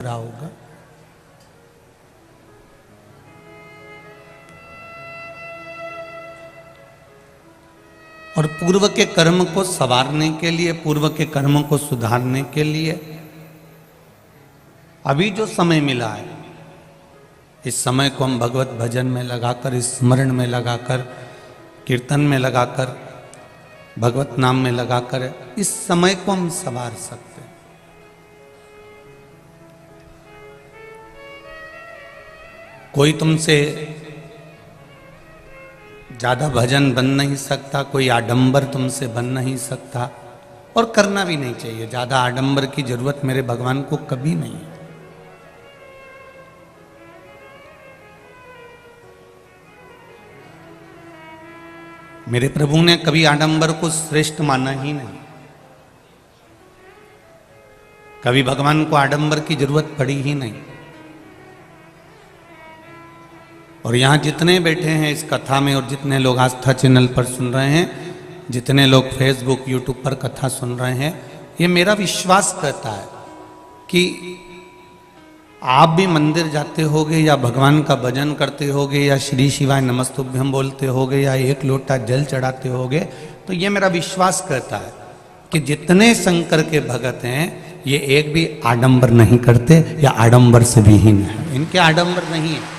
रहा होगा। और पूर्व के कर्म को संवारने के लिए, पूर्व के कर्म को सुधारने के लिए अभी जो समय मिला है, इस समय को हम भगवत भजन में लगाकर, इस स्मरण में लगाकर, कीर्तन में लगाकर, भगवत नाम में लगाकर इस समय को हम संवार सकते हैं। कोई तुमसे ज्यादा भजन बन नहीं सकता, कोई आडंबर तुमसे बन नहीं सकता, और करना भी नहीं चाहिए। ज्यादा आडंबर की जरूरत मेरे भगवान को कभी नहीं है। मेरे प्रभु ने कभी आडंबर को श्रेष्ठ माना ही नहीं। कभी भगवान को आडंबर की जरूरत पड़ी ही नहीं। और यहाँ जितने बैठे हैं इस कथा में, और जितने लोग आस्था चैनल पर सुन रहे हैं, जितने लोग फेसबुक यूट्यूब पर कथा सुन रहे हैं, ये मेरा विश्वास कहता है कि आप भी मंदिर जाते होगे, या भगवान का भजन करते होगे, या श्री शिवाय नमस्तुभ्यम बोलते होगे, या एक लोटा जल चढ़ाते होगे, तो ये मेरा विश्वास कहता है कि जितने शंकर के भगत हैं ये एक भी आडंबर नहीं करते, या आडंबर से भी हीन है। इनके आडंबर नहीं है।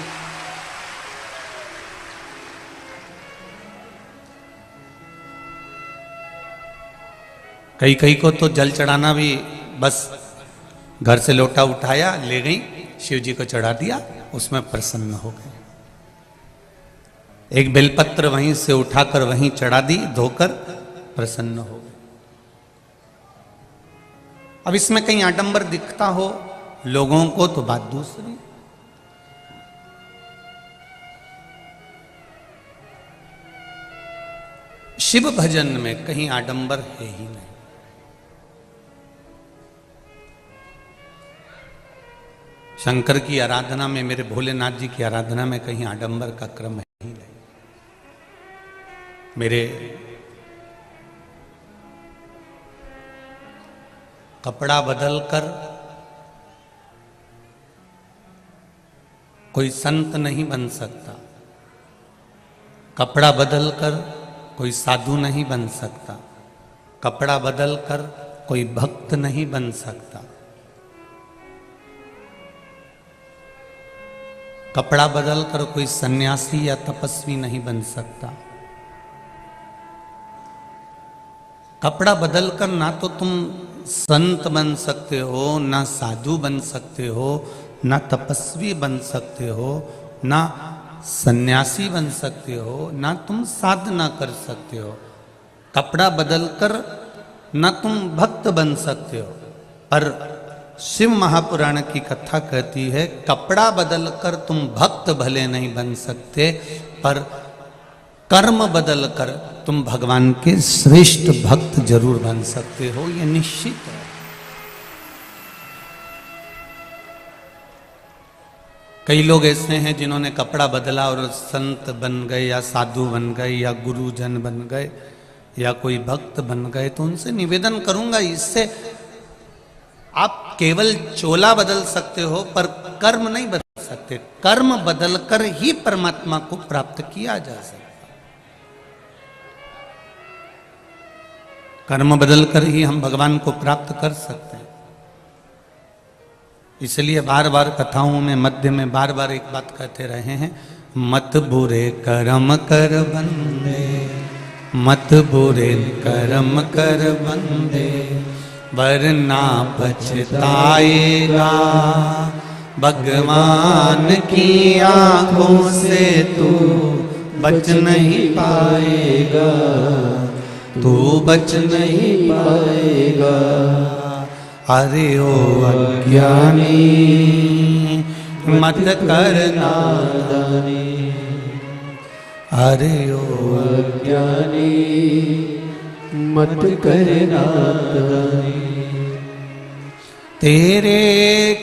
कई कई को तो जल चढ़ाना भी बस घर से लोटा उठाया, ले गई, शिव जी को चढ़ा दिया, उसमें प्रसन्न हो गए। एक बेलपत्र वहीं से उठाकर वहीं चढ़ा दी, धोकर प्रसन्न हो गए। अब इसमें कहीं आडंबर दिखता हो लोगों को तो बात दूसरी। शिव भजन में कहीं आडंबर है ही नहीं। शंकर की आराधना में, मेरे भोलेनाथ जी की आराधना में कहीं आडंबर का क्रम है ही नहीं। मेरे कपड़ा बदलकर कोई संत नहीं बन सकता, कपड़ा बदलकर कोई साधु नहीं बन सकता, कपड़ा बदलकर कोई भक्त नहीं बन सकता, कपड़ा बदलकर कोई सन्यासी या तपस्वी नहीं बन सकता। कपड़ा बदलकर ना तो तुम संत बन सकते हो, ना साधु बन सकते हो, ना तपस्वी बन सकते हो, ना सन्यासी बन सकते हो, ना तुम साधना कर सकते हो। कपड़ा बदलकर ना तुम भक्त बन सकते हो। पर शिव महापुराण की कथा कहती है, कपड़ा बदलकर तुम भक्त भले नहीं बन सकते, पर कर्म बदलकर तुम भगवान के श्रेष्ठ भक्त जरूर बन सकते हो, यह निश्चित है। कई लोग ऐसे हैं जिन्होंने कपड़ा बदला और संत बन गए, या साधु बन गए, या गुरुजन बन गए, या कोई भक्त बन गए। तो उनसे निवेदन करूंगा, इससे आप केवल चोला बदल सकते हो, पर कर्म नहीं बदल सकते। कर्म बदलकर ही परमात्मा को प्राप्त किया जा सकता। कर्म बदलकर ही हम भगवान को प्राप्त कर सकते हैं। इसलिए बार बार कथाओं में, मध्य में बार बार एक बात कहते रहे हैं, मत बुरे कर्म कर बंदे, मत बुरे कर्म कर बंदे, वरना पछताएगा, भगवान की आंखों से तू बच नहीं पाएगा, तू बच नहीं पाएगा। अरे ओ अज्ञानी मत कर नादानी, अरे ओ अज्ञानी मत कर नादानी। तेरे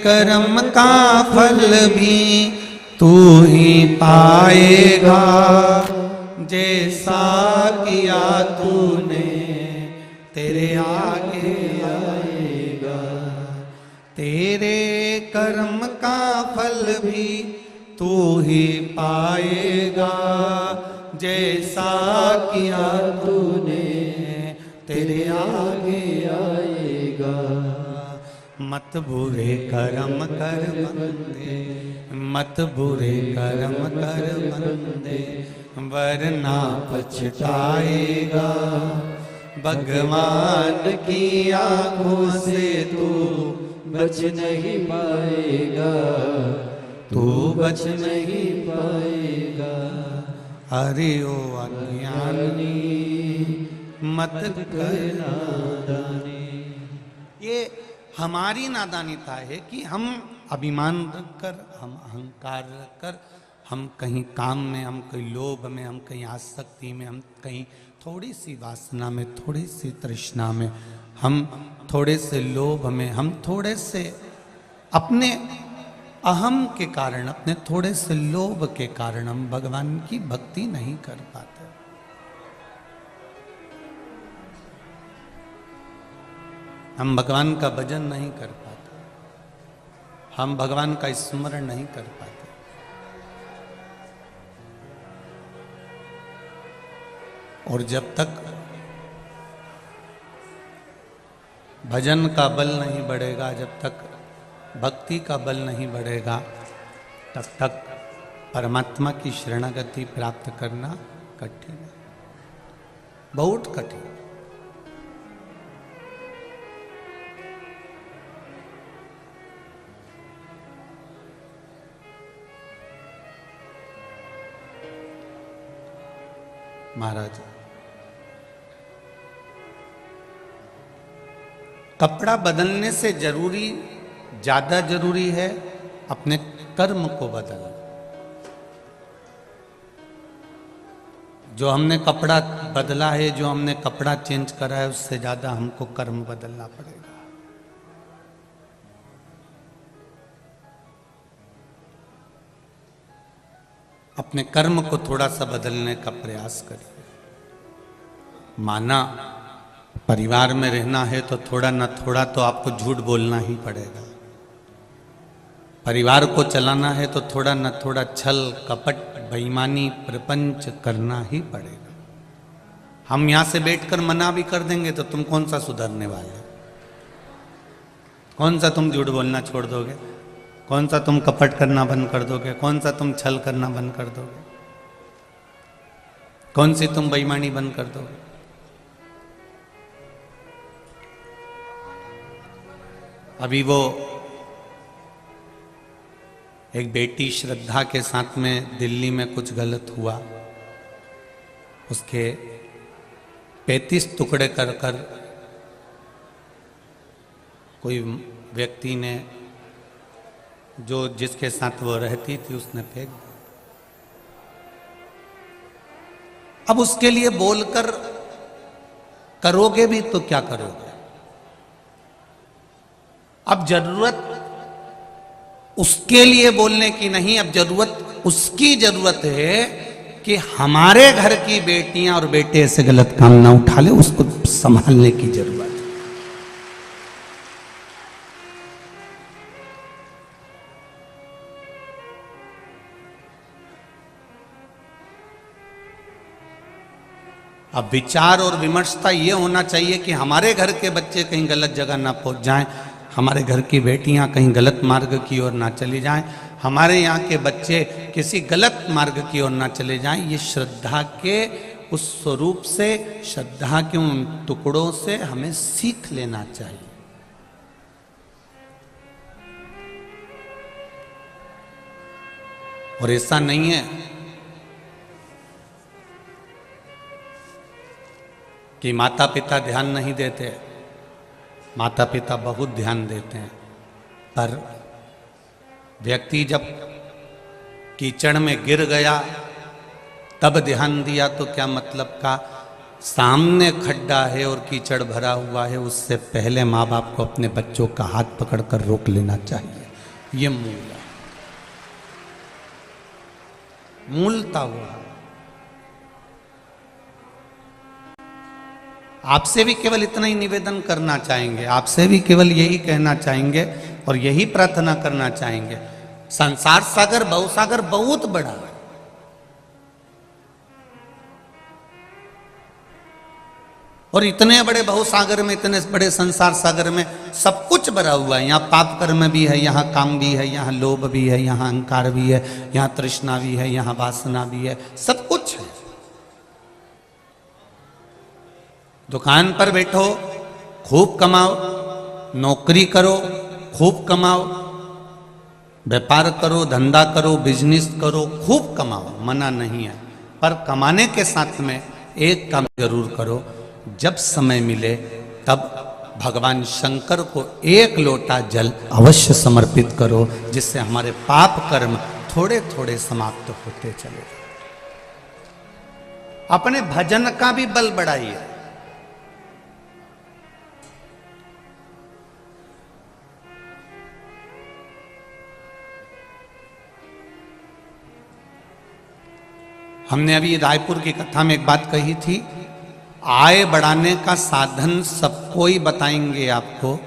कर्म का फल भी तू ही पाएगा, जैसा किया तूने तेरे आगे आएगा। तेरे कर्म का फल भी तू ही पाएगा, जैसा किया तूने तेरे आगे आएगा। मत बुरे कर्म कर बंदे, मत बुरे कर्म कर बंदे, वरना पछताएगा। भगवान की आंखों से तू बच नहीं पाएगा, तू बच नहीं पाएगा। हरि ओ अज्ञानी मत कर नादानी। ये हमारी नादानीता है कि हम अभिमान रखकर, हम अहंकार रखकर, हम कहीं काम में, हम कहीं लोभ में, हम कहीं आसक्ति में, हम कहीं थोड़ी सी वासना में, थोड़ी सी तृष्णा में, हम थोड़े से लोभ में, हम थोड़े से अपने अहम के कारण, अपने थोड़े से लोभ के कारण हम भगवान की भक्ति नहीं कर पाते। हम भगवान का भजन नहीं कर पाते, हम भगवान का स्मरण नहीं कर पाते। और जब तक भजन का बल नहीं बढ़ेगा, जब तक भक्ति का बल नहीं बढ़ेगा, तब तक परमात्मा की शरणागति प्राप्त करना कठिन है, बहुत कठिन। महाराज, कपड़ा बदलने से जरूरी, ज्यादा जरूरी है अपने कर्म को बदलना। जो हमने कपड़ा बदला है, जो हमने कपड़ा चेंज करा है, उससे ज्यादा हमको कर्म बदलना पड़ेगा। अपने कर्म को थोड़ा सा बदलने का प्रयास करिए। माना परिवार में रहना है तो थोड़ा न थोड़ा तो आपको झूठ बोलना ही पड़ेगा। परिवार को चलाना है तो थोड़ा न थोड़ा छल कपट बेईमानी प्रपंच करना ही पड़ेगा। हम यहां से बैठकर मना भी कर देंगे तो तुम कौन सा सुधरने वाले? कौन सा तुम झूठ बोलना छोड़ दोगे? कौन सा तुम कपट करना बंद कर दोगे? कौन सा तुम छल करना बंद कर दोगे? कौन सी तुम बेईमानी बंद कर दोगे? अभी वो एक बेटी श्रद्धा के साथ में दिल्ली में कुछ गलत हुआ, उसके 35 टुकड़े कर कर कोई व्यक्ति ने, जो जिसके साथ वो रहती थी, उसने फेंक दिया। अब उसके लिए बोलकर करोगे भी तो क्या करोगे? अब जरूरत उसके लिए बोलने की नहीं, अब जरूरत उसकी जरूरत है कि हमारे घर की बेटियां और बेटे ऐसे गलत काम ना उठा ले, उसको संभालने की जरूरत है। अब विचार और विमर्शता ये होना चाहिए कि हमारे घर के बच्चे कहीं गलत जगह ना पहुंच जाएं, हमारे घर की बेटियां कहीं गलत मार्ग की ओर ना चली जाएं, हमारे यहाँ के बच्चे किसी गलत मार्ग की ओर ना चले जाएं। ये श्रद्धा के उस स्वरूप से, श्रद्धा के उन टुकड़ों से हमें सीख लेना चाहिए। और ऐसा नहीं है कि माता पिता ध्यान नहीं देते, माता पिता बहुत ध्यान देते हैं, पर व्यक्ति जब कीचड़ में गिर गया तब ध्यान दिया तो क्या मतलब का? सामने खड्डा है और कीचड़ भरा हुआ है, उससे पहले माँ बाप को अपने बच्चों का हाथ पकड़कर रोक लेना चाहिए। ये मूल है, मूलता हुआ। आपसे भी केवल इतना ही निवेदन करना चाहेंगे, आपसे भी केवल यही कहना चाहेंगे, और यही प्रार्थना करना चाहेंगे। संसार सागर भवसागर बहुत बड़ा है, और इतने बड़े भवसागर में, इतने बड़े संसार सागर में सब कुछ भरा हुआ है। यहाँ पाप कर्म भी है, यहाँ काम भी है, यहाँ लोभ भी है, यहाँ अहंकार भी है, यहाँ तृष्णा भी है, यहाँ वासना भी है, सब कुछ है। दुकान पर बैठो, खूब कमाओ, नौकरी करो, खूब कमाओ, व्यापार करो, धंधा करो, बिजनेस करो, खूब कमाओ, मना नहीं है। पर कमाने के साथ में एक काम जरूर करो, जब समय मिले तब भगवान शंकर को एक लोटा जल अवश्य समर्पित करो, जिससे हमारे पाप कर्म थोड़े थोड़े समाप्त होते चले। अपने भजन का भी बल बढ़ाइए। हमने अभी रायपुर की कथा में एक बात कही थी, आय बढ़ाने का साधन सबको ही बताएंगे आपको।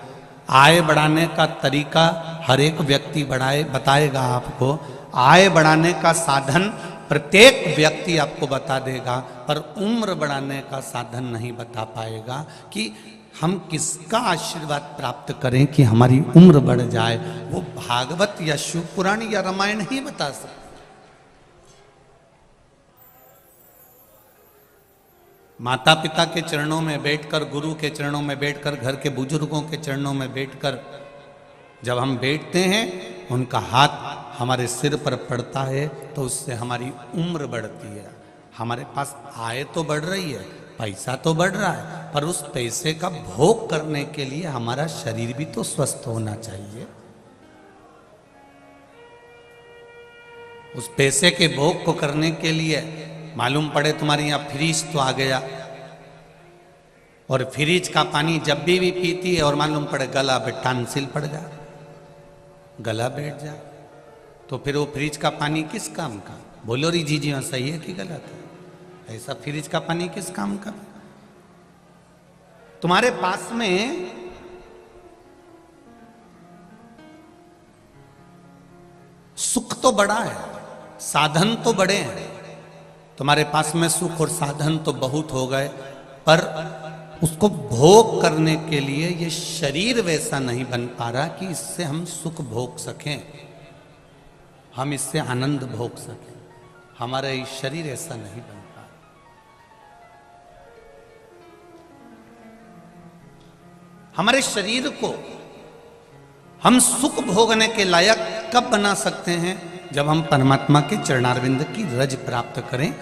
आय बढ़ाने का तरीका हर एक व्यक्ति बताएगा आपको। आय बढ़ाने का साधन प्रत्येक व्यक्ति आपको बता देगा, पर उम्र बढ़ाने का साधन नहीं बता पाएगा कि हम किसका आशीर्वाद प्राप्त करें कि हमारी उम्र बढ़ जाए। वो भागवत या शिव पुराण या रामायण ही बता सकते। माता पिता के चरणों में बैठकर, गुरु के चरणों में बैठकर, घर के बुजुर्गों के चरणों में बैठकर जब हम बैठते हैं, उनका हाथ हमारे सिर पर पड़ता है तो उससे हमारी उम्र बढ़ती है। हमारे पास आय तो बढ़ रही है, पैसा तो बढ़ रहा है, पर उस पैसे का भोग करने के लिए हमारा शरीर भी तो स्वस्थ होना चाहिए। उस पैसे के भोग को करने के लिए मालूम पड़े तुम्हारे यहाँ फ्रिज तो आ गया, और फ्रिज का पानी जब भी पीती है और मालूम पड़े गला पे टांसिल पड़ जाए, गला बैठ जाए, तो फिर वो फ्रिज का पानी किस काम का? बोलो री जी जी, सही है कि गलत है? ऐसा फ्रिज का पानी किस काम का? तुम्हारे पास में सुख तो बड़ा है, साधन तो बड़े हैं। तुम्हारे पास में सुख और साधन तो बहुत हो गए, पर उसको भोग करने के लिए ये शरीर वैसा नहीं बन पा रहा कि इससे हम सुख भोग सकें, हम इससे आनंद भोग सकें। हमारा ये शरीर ऐसा नहीं बन पा रहा। हमारे शरीर को हम सुख भोगने के लायक कब बना सकते हैं? जब हम परमात्मा के चरणारविंद की रज प्राप्त करें,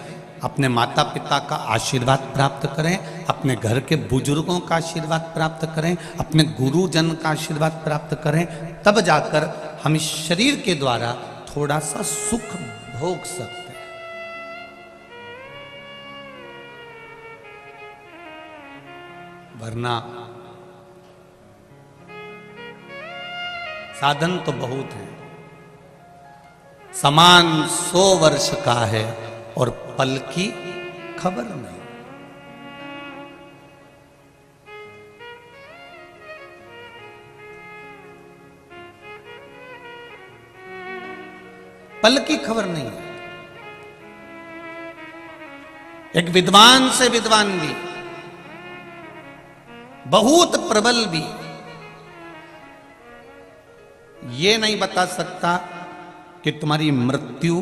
अपने माता पिता का आशीर्वाद प्राप्त करें, अपने घर के बुजुर्गों का आशीर्वाद प्राप्त करें, अपने गुरुजन का आशीर्वाद प्राप्त करें, तब जाकर हम इस शरीर के द्वारा थोड़ा सा सुख भोग सकते हैं। वरना साधन तो बहुत है। समान 100 वर्ष का है और पल की खबर नहीं। पल की खबर नहीं है। एक विद्वान से विद्वान भी, बहुत प्रबल भी, ये नहीं बता सकता कि तुम्हारी मृत्यु,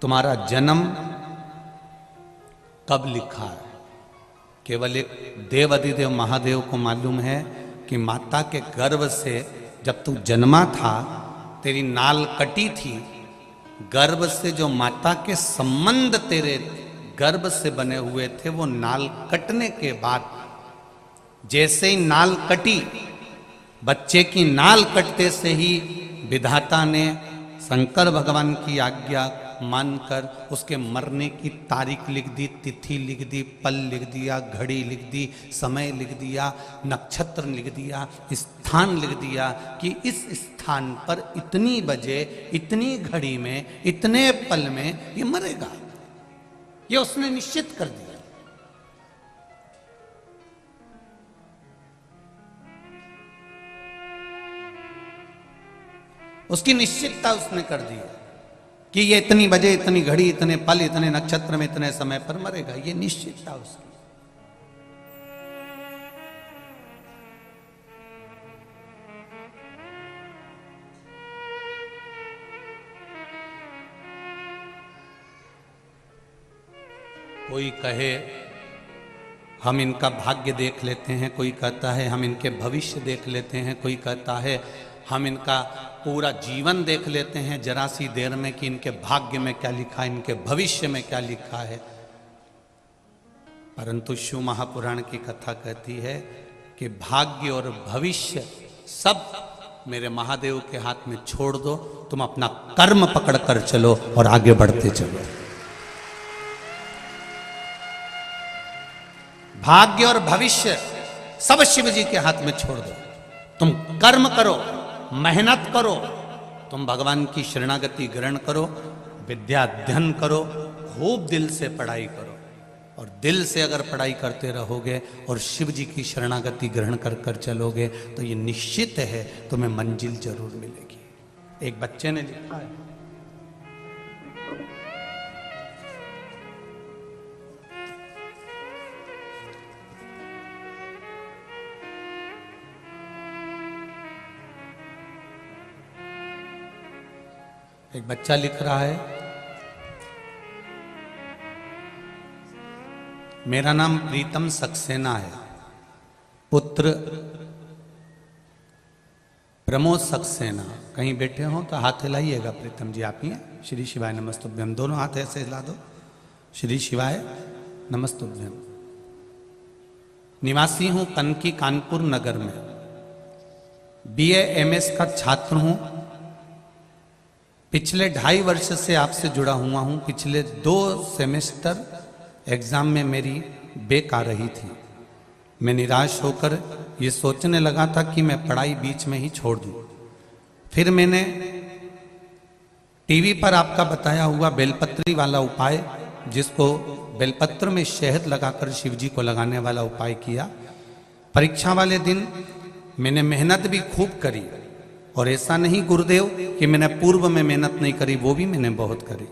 तुम्हारा जन्म कब लिखा है। केवल एक देव अधिदेव महादेव को मालूम है कि माता के गर्भ से जब तू जन्मा था, तेरी नाल कटी थी, गर्भ से जो माता के संबंध तेरे गर्भ से बने हुए थे, वो नाल कटने के बाद जैसे ही नाल कटी, बच्चे की नाल कटते से ही विधाता ने शंकर भगवान की आज्ञा मानकर उसके मरने की तारीख लिख दी, तिथि लिख दी, पल लिख दिया, घड़ी लिख दी, समय लिख दिया, नक्षत्र लिख दिया, स्थान लिख दिया कि इस स्थान पर इतनी बजे, इतनी घड़ी में, इतने पल में ये मरेगा। ये उसने निश्चित कर दिया। उसकी निश्चितता उसने कर दी है कि ये इतनी बजे, इतनी घड़ी, इतने पल, इतने नक्षत्र में, इतने समय पर मरेगा। ये निश्चितता उसकी। कोई कहे हम इनका भाग्य देख लेते हैं, कोई कहता है हम इनके भविष्य देख लेते हैं, कोई कहता है हम इनका पूरा जीवन देख लेते हैं जरा सी देर में कि इनके भाग्य में क्या लिखा है, इनके भविष्य में क्या लिखा है। परंतु शिव महापुराण की कथा कहती है कि भाग्य और भविष्य सब मेरे महादेव के हाथ में छोड़ दो, तुम अपना कर्म पकड़ कर चलो और आगे बढ़ते चलो। भाग्य और भविष्य सब शिव जी के हाथ में छोड़ दो। तुम कर्म करो, मेहनत करो, तुम भगवान की शरणागति ग्रहण करो, विद्या अध्ययन करो, खूब दिल से पढ़ाई करो। और दिल से अगर पढ़ाई करते रहोगे और शिव जी की शरणागति ग्रहण कर कर चलोगे तो ये निश्चित है तुम्हें मंजिल जरूर मिलेगी। एक बच्चे ने लिखा है, एक बच्चा लिख रहा है, मेरा नाम प्रीतम सक्सेना है, पुत्र प्रमोद सक्सेना। कहीं बैठे हो तो हाथ हिलाइएगा। प्रीतम जी आप ही हैं? श्री शिवाय नमस्तुभ्यम। दोनों हाथ ऐसे हिला दो। श्री शिवाय नमस्तुभ्यम। निवासी हूं कनकी कानपुर नगर में, BA MS का छात्र हूं। पिछले 2.5 वर्ष से आपसे जुड़ा हुआ हूं। पिछले 2 सेमेस्टर एग्जाम में मेरी बेक आ रही थी। मैं निराश होकर ये सोचने लगा था कि मैं पढ़ाई बीच में ही छोड़ दूं। फिर मैंने टीवी पर आपका बताया हुआ बेलपत्री वाला उपाय, जिसको बेलपत्र में शहद लगाकर शिव जी को लगाने वाला उपाय किया। परीक्षा वाले दिन मैंने मेहनत भी खूब करी, और ऐसा नहीं गुरुदेव कि मैंने पूर्व में मेहनत नहीं करी, वो भी मैंने बहुत करी।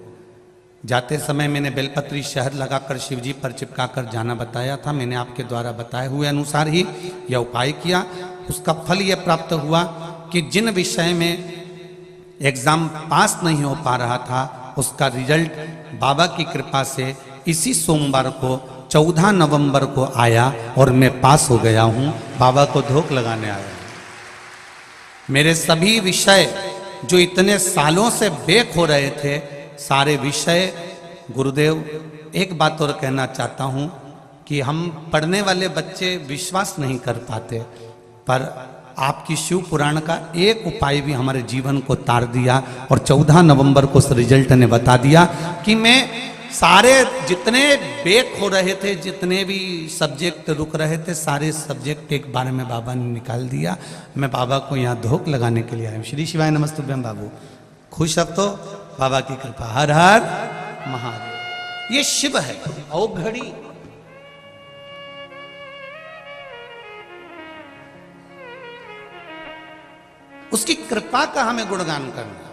जाते समय मैंने बेलपत्री शहद लगाकर शिव जी पर चिपका कर जाना बताया था। मैंने आपके द्वारा बताए हुए अनुसार ही यह उपाय किया। उसका फल यह प्राप्त हुआ कि जिन विषय में एग्जाम पास नहीं हो पा रहा था, उसका रिजल्ट बाबा की कृपा से इसी सोमवार को 14 नवंबर को आया और मैं पास हो गया हूँ। बाबा को धोख लगाने आया। मेरे सभी विषय जो इतने सालों से बेक हो रहे थे, सारे विषय गुरुदेव, एक बात और कहना चाहता हूं कि हम पढ़ने वाले बच्चे विश्वास नहीं कर पाते, पर आपकी शिव पुराण का एक उपाय भी हमारे जीवन को तार दिया। और 14 नवंबर को उस रिजल्ट ने बता दिया कि मैं सारे जितने बेक हो रहे थे, जितने भी सब्जेक्ट रुक रहे थे, सारे सब्जेक्ट एक बार में बाबा ने निकाल दिया। मैं बाबा को यहाँ धोख लगाने के लिए आया हूँ। श्री शिवाय नमस्तुभ्यम। बाबू खुश अब तो? बाबा की कृपा। हर हर महादेव। ये शिव है। औ घड़ी उसकी कृपा का हमें गुणगान करना।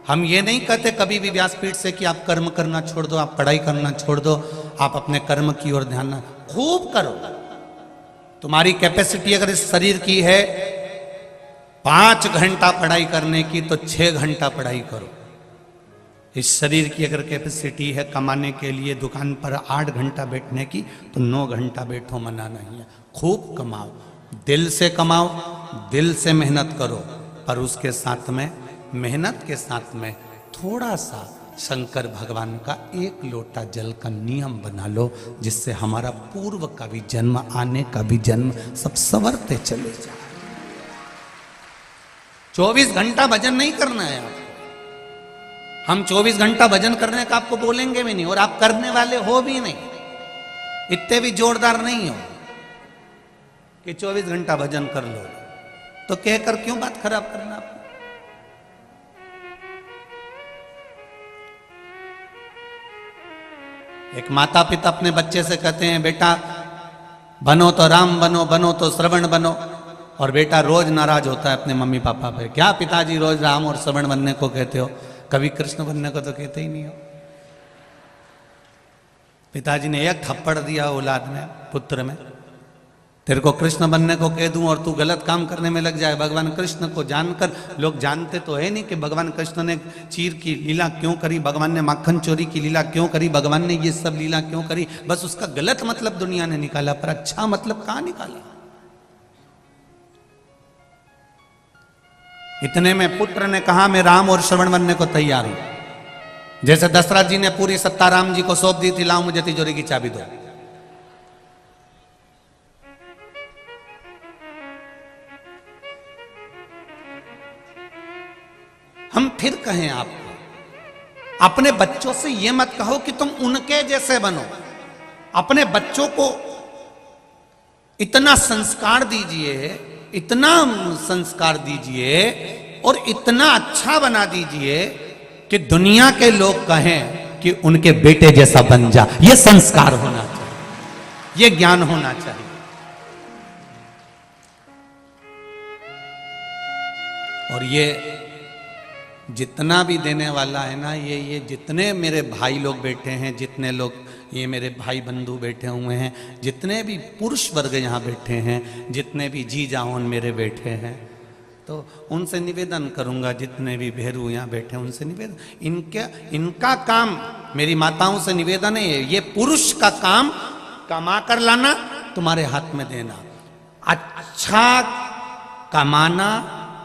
हम ये नहीं कहते कभी भी व्यासपीठ से कि आप कर्म करना छोड़ दो, आप पढ़ाई करना छोड़ दो, आप अपने कर्म की ओर ध्यान ना, खूब करो। तुम्हारी कैपेसिटी अगर इस शरीर की है 5 घंटा पढ़ाई करने की, तो 6 घंटा पढ़ाई करो। इस शरीर की अगर कैपेसिटी है कमाने के लिए दुकान पर 8 घंटा बैठने की, तो 9 घंटा बैठो, मना नहीं है। खूब कमाओ, दिल से कमाओ, दिल से मेहनत करो, पर उसके साथ में, मेहनत के साथ में थोड़ा सा शंकर भगवान का 1 लोटा जल का नियम बना लो, जिससे हमारा पूर्व का भी जन्म, आने का भी जन्म सब संवरते चले जाए। 24 घंटा भजन नहीं करना है आपको। हम 24 घंटा भजन करने का आपको बोलेंगे भी नहीं, और आप करने वाले हो भी नहीं। इतने भी जोरदार नहीं हो कि 24 घंटा भजन कर लो, तो कहकर क्यों बात खराब करना आपको? एक माता पिता अपने बच्चे से कहते हैं, बेटा बनो तो राम बनो, बनो तो श्रवण बनो। और बेटा रोज नाराज होता है अपने मम्मी पापा पे, क्या पिताजी रोज राम और श्रवण बनने को कहते हो, कभी कृष्ण बनने को तो कहते ही नहीं हो। पिताजी ने एक थप्पड़ दिया औलाद में, पुत्र में, तेरे को कृष्ण बनने को कह दूं और तू गलत काम करने में लग जाए। भगवान कृष्ण को जानकर, लोग जानते तो है नहीं कि भगवान कृष्ण ने चीर की लीला क्यों करी, भगवान ने माखन चोरी की लीला क्यों करी, भगवान ने ये सब लीला क्यों करी। बस उसका गलत मतलब दुनिया ने निकाला, पर अच्छा मतलब कहां निकाला। इतने में पुत्र ने कहा मैं राम और श्रवण बनने को तैयार हूं। जैसे दशरथ जी ने पूरी सत्ता राम जी को सौंप दी थी, लाओ मुझे तिजोरी की चाबी दो। हम फिर कहें आपको, अपने बच्चों से यह मत कहो कि तुम उनके जैसे बनो। अपने बच्चों को इतना संस्कार दीजिए, इतना संस्कार दीजिए और इतना अच्छा बना दीजिए कि दुनिया के लोग कहें कि उनके बेटे जैसा बन जा। यह संस्कार होना चाहिए, यह ज्ञान होना चाहिए। और ये जितना भी देने वाला है ना, ये जितने मेरे भाई लोग बैठे हैं, जितने लोग ये मेरे भाई बंधु बैठे हुए हैं, जितने भी पुरुष वर्ग यहाँ बैठे हैं, जितने भी जी जाओन मेरे बैठे हैं, तो उनसे निवेदन करूँगा, जितने भी भेरू यहाँ बैठे हैं उनसे निवेदन, इनका काम, मेरी माताओं से निवेदन है, ये पुरुष का काम कमा कर लाना, तुम्हारे हाथ में देना, अच्छा कमाना,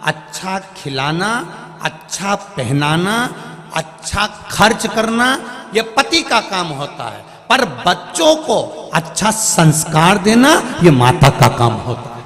अच्छा खिलाना, अच्छा पहनाना, अच्छा खर्च करना, यह पति का काम होता है। पर बच्चों को अच्छा संस्कार देना यह माता का काम होता है।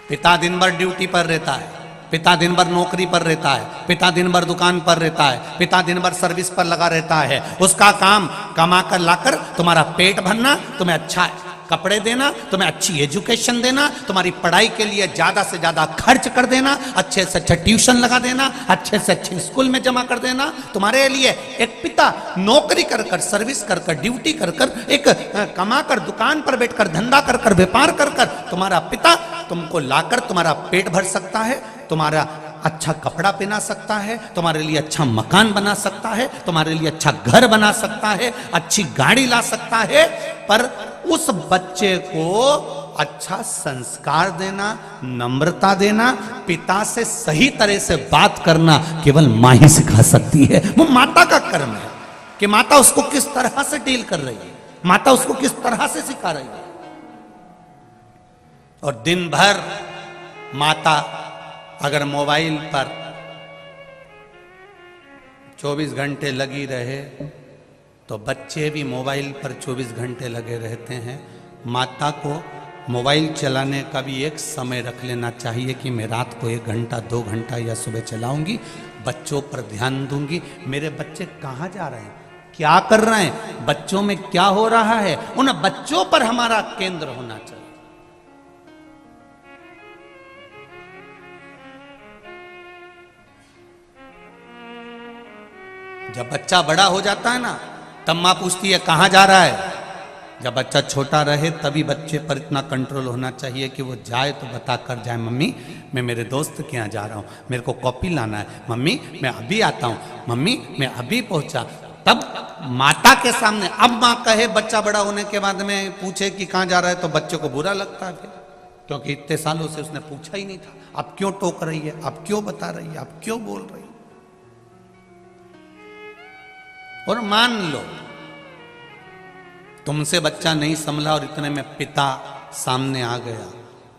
पिता दिन भर ड्यूटी पर रहता है, पिता दिन भर नौकरी पर रहता है, पिता दिन भर दुकान पर रहता है, पिता दिन भर सर्विस पर लगा रहता है। उसका काम कमा कर लाकर तुम्हारा पेट भरना, तुम्हें अच्छा कपड़े देना, तुम्हें अच्छी एजुकेशन देना, तुम्हारी पढ़ाई के लिए ज्यादा से ज्यादा खर्च कर देना, अच्छे से अच्छा ट्यूशन लगा देना, अच्छे से अच्छे स्कूल में जमा कर देना। तुम्हारे लिए एक पिता नौकरी कर कर, सर्विस कर कर, ड्यूटी कर कर, एक कमा कर, दुकान पर बैठकर, धंधा कर कर, व्यापार कर कर, तुम्हारा पिता तुमको लाकर तुम्हारा पेट भर सकता है, तुम्हारा अच्छा कपड़ा पहना सकता है, तुम्हारे लिए अच्छा मकान बना सकता है, तुम्हारे लिए अच्छा घर बना सकता है, अच्छी गाड़ी ला सकता है। पर उस बच्चे को अच्छा संस्कार देना, नम्रता देना, पिता से सही तरह से बात करना केवल मां ही सिखा सकती है। वो माता का कर्म है कि माता उसको किस तरह से डील कर रही है, माता उसको किस तरह से सिखा रही है। और दिन भर माता अगर मोबाइल पर 24 घंटे लगी रहे तो बच्चे भी मोबाइल पर 24 घंटे लगे रहते हैं। माता को मोबाइल चलाने का भी एक समय रख लेना चाहिए कि मैं रात को 1 घंटा 2 घंटा या सुबह चलाऊंगी, बच्चों पर ध्यान दूंगी। मेरे बच्चे कहाँ जा रहे हैं, क्या कर रहे हैं, बच्चों में क्या हो रहा है, उन बच्चों पर हमारा केंद्र होना चाहिए। जब बच्चा बड़ा हो जाता है ना, तब मां पूछती है कहाँ जा रहा है। जब बच्चा छोटा रहे तभी बच्चे पर इतना कंट्रोल होना चाहिए कि वो जाए तो बता कर जाए, मम्मी मैं मेरे दोस्त के यहाँ जा रहा हूँ, मेरे को कॉपी लाना है, मम्मी मैं अभी आता हूँ, मम्मी मैं अभी पहुँचा। तब माता के सामने, अब माँ कहे बच्चा बड़ा होने के बाद में पूछे कि कहाँ जा रहा है तो बच्चे को बुरा लगता है फिर, क्योंकि इतने सालों से उसने पूछा ही नहीं था। अब क्यों टोक रही है, अब क्यों बता रही है, अब क्यों बोल रही है। और मान लो तुमसे बच्चा नहीं संभला और इतने में पिता सामने आ गया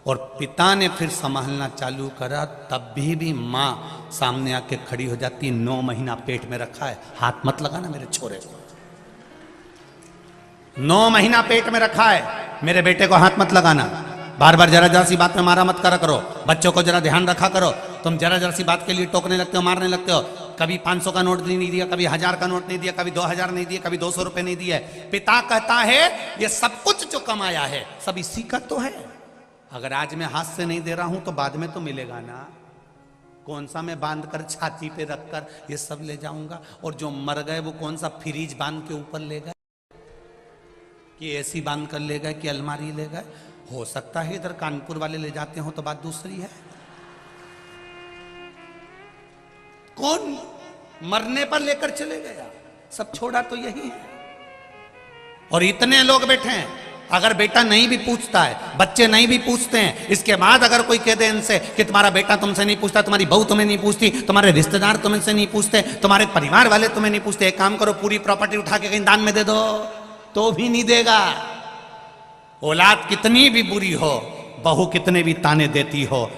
और पिता ने फिर संभालना चालू करा, तब भी मां सामने आके खड़ी हो जाती, 9 महीना पेट में रखा है, हाथ मत लगाना मेरे छोरे को, 9 महीना पेट में रखा है, मेरे बेटे को हाथ मत लगाना, बार बार जरा जरा सी बात में मारा मत करा करो, बच्चों को जरा ध्यान रखा करो। तुम जरा जरा सी बात के लिए टोकने लगते हो, मारने लगते हो। कभी 500 का नोट नहीं दिया, कभी 1000 का नोट नहीं दिया, कभी 2000 नहीं दिया, कभी 200 रुपए नहीं दिया। पिता कहता है ये सब कुछ जो कमाया है सब इसी का तो है, अगर आज मैं हाथ से नहीं दे रहा हूं तो बाद में तो मिलेगा ना। कौन सा मैं बांध कर छाती पे रखकर ये सब ले जाऊंगा, और जो मर गए वो कौन सा फ्रिज बांध के ऊपर ले गए, कि एसी बांध कर ले गए, कि अलमारी ले गए। हो सकता है इधर कानपुर वाले ले जाते हो तो बात दूसरी है। कौन मरने पर लेकर चले गया, सब छोड़ा तो यही है। और इतने लोग बैठे हैं, अगर बेटा नहीं भी पूछता है, बच्चे नहीं भी पूछते हैं, इसके बाद अगर कोई कह दे इनसे कि तुम्हारा बेटा तुमसे नहीं पूछता, तुम्हारी बहू तुम्हें नहीं पूछती, तुम्हारे रिश्तेदार तुमसे नहीं पूछते, तुम्हारे परिवार वाले तुम्हें नहीं पूछते, एक काम करो पूरी प्रॉपर्टी उठा के कहीं दान में दे दो, तो भी नहीं देगा। औलाद कितनी भी बुरी हो, बहू कितने भी ताने देती हो,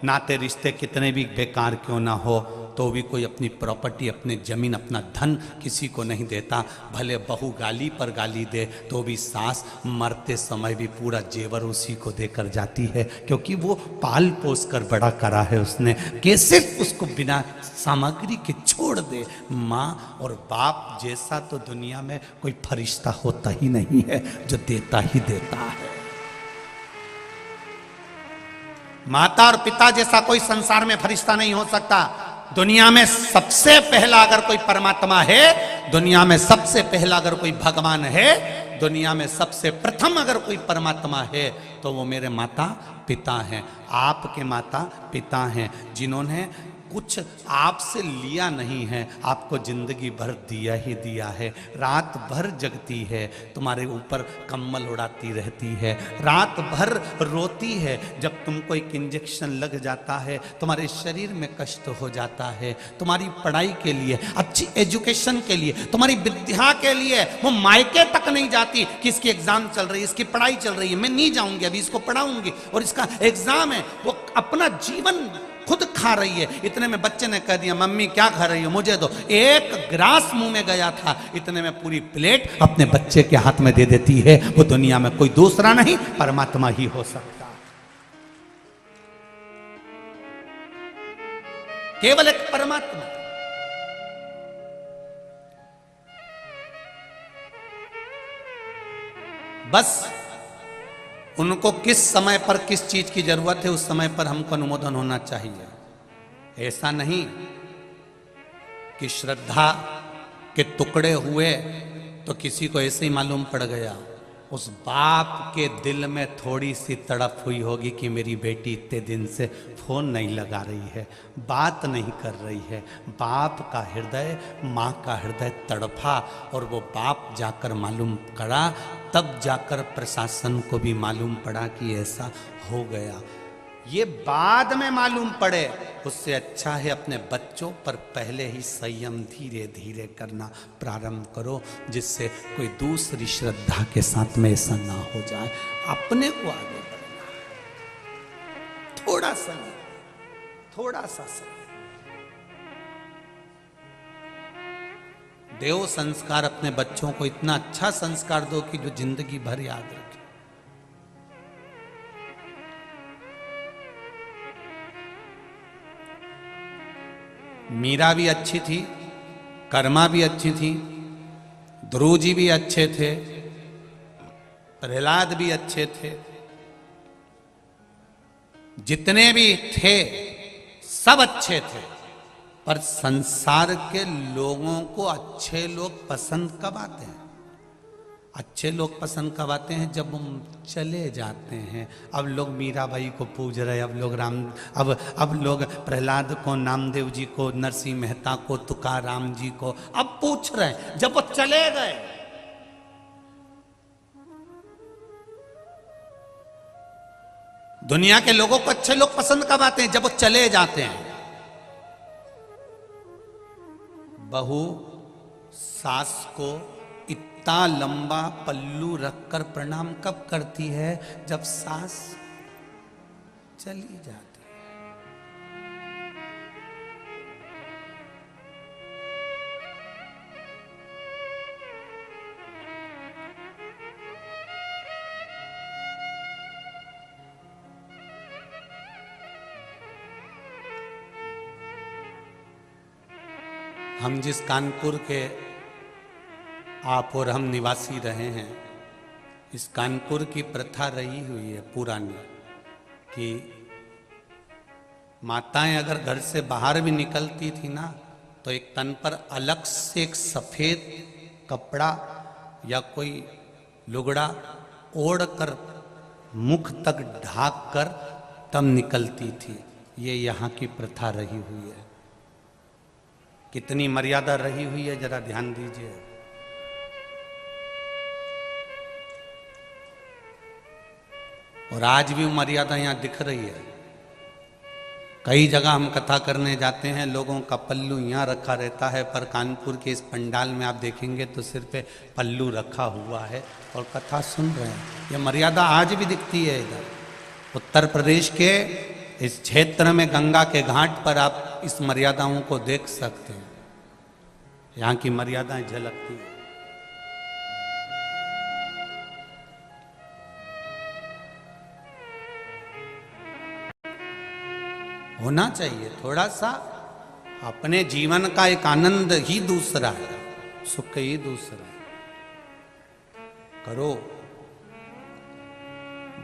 नाते रिश्ते कितने भी बेकार क्यों ना हो, तो भी कोई अपनी प्रॉपर्टी, अपनी जमीन, अपना धन किसी को नहीं देता। भले बहू गाली पर गाली दे तो भी सास मरते समय भी पूरा जेवर उसी को देकर जाती है, क्योंकि वो पाल पोस कर बड़ा करा है उसने, कि सिर्फ उसको बिना सामग्री के छोड़ दे। माँ और बाप जैसा तो दुनिया में कोई फरिश्ता होता ही नहीं है, जो देता ही देता है। माता और पिता जैसा कोई संसार में फरिश्ता नहीं हो सकता। दुनिया में सबसे पहला अगर कोई परमात्मा है, दुनिया में सबसे पहला अगर कोई भगवान है, दुनिया में सबसे प्रथम अगर कोई परमात्मा है, तो वो मेरे माता पिता हैं, आपके माता पिता हैं, जिन्होंने कुछ आपसे लिया नहीं है, आपको जिंदगी भर दिया ही दिया है। रात भर जगती है, तुम्हारे ऊपर कम्बल उड़ाती रहती है, रात भर रोती है जब तुमको एक इंजेक्शन लग जाता है, तुम्हारे शरीर में कष्ट हो जाता है, तुम्हारी पढ़ाई के लिए, अच्छी एजुकेशन के लिए, तुम्हारी विद्या के लिए वो मायके तक नहीं जाती कि इसकी एग्जाम चल रही है, इसकी पढ़ाई चल रही है, मैं नहीं जाऊंगी, अभी इसको पढ़ाऊंगी और इसका एग्जाम है। वो अपना जीवन खुद खा रही है। इतने में बच्चे ने कह दिया मम्मी क्या खा रही हो, मुझे दो। एक ग्रास मुंह में गया था, इतने में पूरी प्लेट अपने बच्चे के हाथ में दे देती है। वो दुनिया में कोई दूसरा नहीं, परमात्मा ही हो सकता, केवल एक परमात्मा। बस उनको किस समय पर किस चीज की जरूरत है, उस समय पर हमको अनुमोदन होना चाहिए। ऐसा नहीं कि श्रद्धा के टुकड़े हुए तो किसी को ऐसे ही मालूम पड़ गया। उस बाप के दिल में थोड़ी सी तड़प हुई होगी कि मेरी बेटी इतने दिन से फोन नहीं लगा रही है, बात नहीं कर रही है। बाप का हृदय, माँ का हृदय तड़पा और वो बाप जाकर मालूम करा, तब जाकर प्रशासन को भी मालूम पड़ा कि ऐसा हो गया। ये बाद में मालूम पड़े, उससे अच्छा है अपने बच्चों पर पहले ही संयम धीरे धीरे करना प्रारंभ करो, जिससे कोई दूसरी श्रद्धा के साथ में ऐसा ना हो जाए। अपने को आगे बढ़ना, थोड़ा सा समय। देव संस्कार अपने बच्चों को इतना अच्छा संस्कार दो कि जो जिंदगी भर याद रखे। मीरा भी अच्छी थी, कर्मा भी अच्छी थी, ध्रुव जी भी अच्छे थे, प्रहलाद भी अच्छे थे, जितने भी थे सब अच्छे थे। पर संसार के लोगों को अच्छे लोग पसंद कब आते हैं? अच्छे लोग पसंद कब आते हैं? जब हम चले जाते हैं। अब लोग मीराबाई को पूज रहे, अब लोग प्रहलाद को, नामदेव जी को, नरसिंह मेहता को, तुकाराम जी को अब पूछ रहे हैं, जब वो चले गए। दुनिया के लोगों को अच्छे लोग पसंद कब आते हैं? जब वो चले जाते हैं। बहू सास को इतना लंबा पल्लू रखकर प्रणाम कब करती है? जब सास चली जाती है। हम जिस कानपुर के आप और हम निवासी रहे हैं, इस कानपुर की प्रथा रही हुई है पुरानी कि माताएं अगर घर से बाहर भी निकलती थी ना, तो एक तन पर अलग से एक सफेद कपड़ा या कोई लुगड़ा ओढ़ कर मुख तक ढाक कर तब निकलती थी। ये यहाँ की प्रथा रही हुई है। कितनी मर्यादा रही हुई है जरा ध्यान दीजिए। और आज भी मर्यादा यहाँ दिख रही है। कई जगह हम कथा करने जाते हैं, लोगों का पल्लू यहाँ रखा रहता है, पर कानपुर के इस पंडाल में आप देखेंगे तो सिर पे पल्लू रखा हुआ है और कथा सुन रहे हैं। ये मर्यादा आज भी दिखती है। इधर उत्तर प्रदेश के इस क्षेत्र में गंगा के घाट पर आप इस मर्यादाओं को देख सकते हैं। यहाँ की मर्यादाएं झलकती है। होना चाहिए थोड़ा सा। अपने जीवन का एक आनंद ही दूसरा है, सुख ही दूसरा है। करो।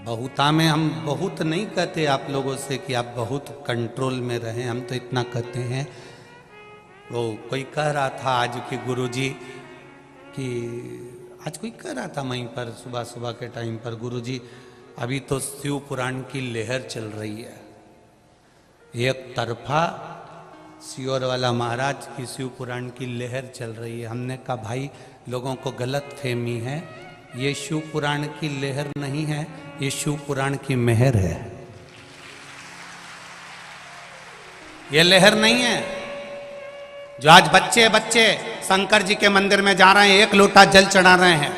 बहुता में हम बहुत नहीं कहते आप लोगों से कि आप बहुत कंट्रोल में रहें। हम तो इतना कहते हैं, वो कोई कह रहा था आज के गुरुजी कि आज कोई कह रहा था वहीं पर सुबह सुबह के टाइम पर, गुरुजी अभी तो शिव पुराण की लहर चल रही है। एक तरफा सियोर वाला महाराज की शिव पुराण की लहर चल रही है। हमने कहा भाई लोगों को गलत फहमी है, ये शिव पुराण की लहर नहीं है, ये शिव पुराण की मेहर है। ये लहर नहीं है। जो आज बच्चे बच्चे शंकर जी के मंदिर में जा रहे हैं, एक लोटा जल चढ़ा रहे हैं।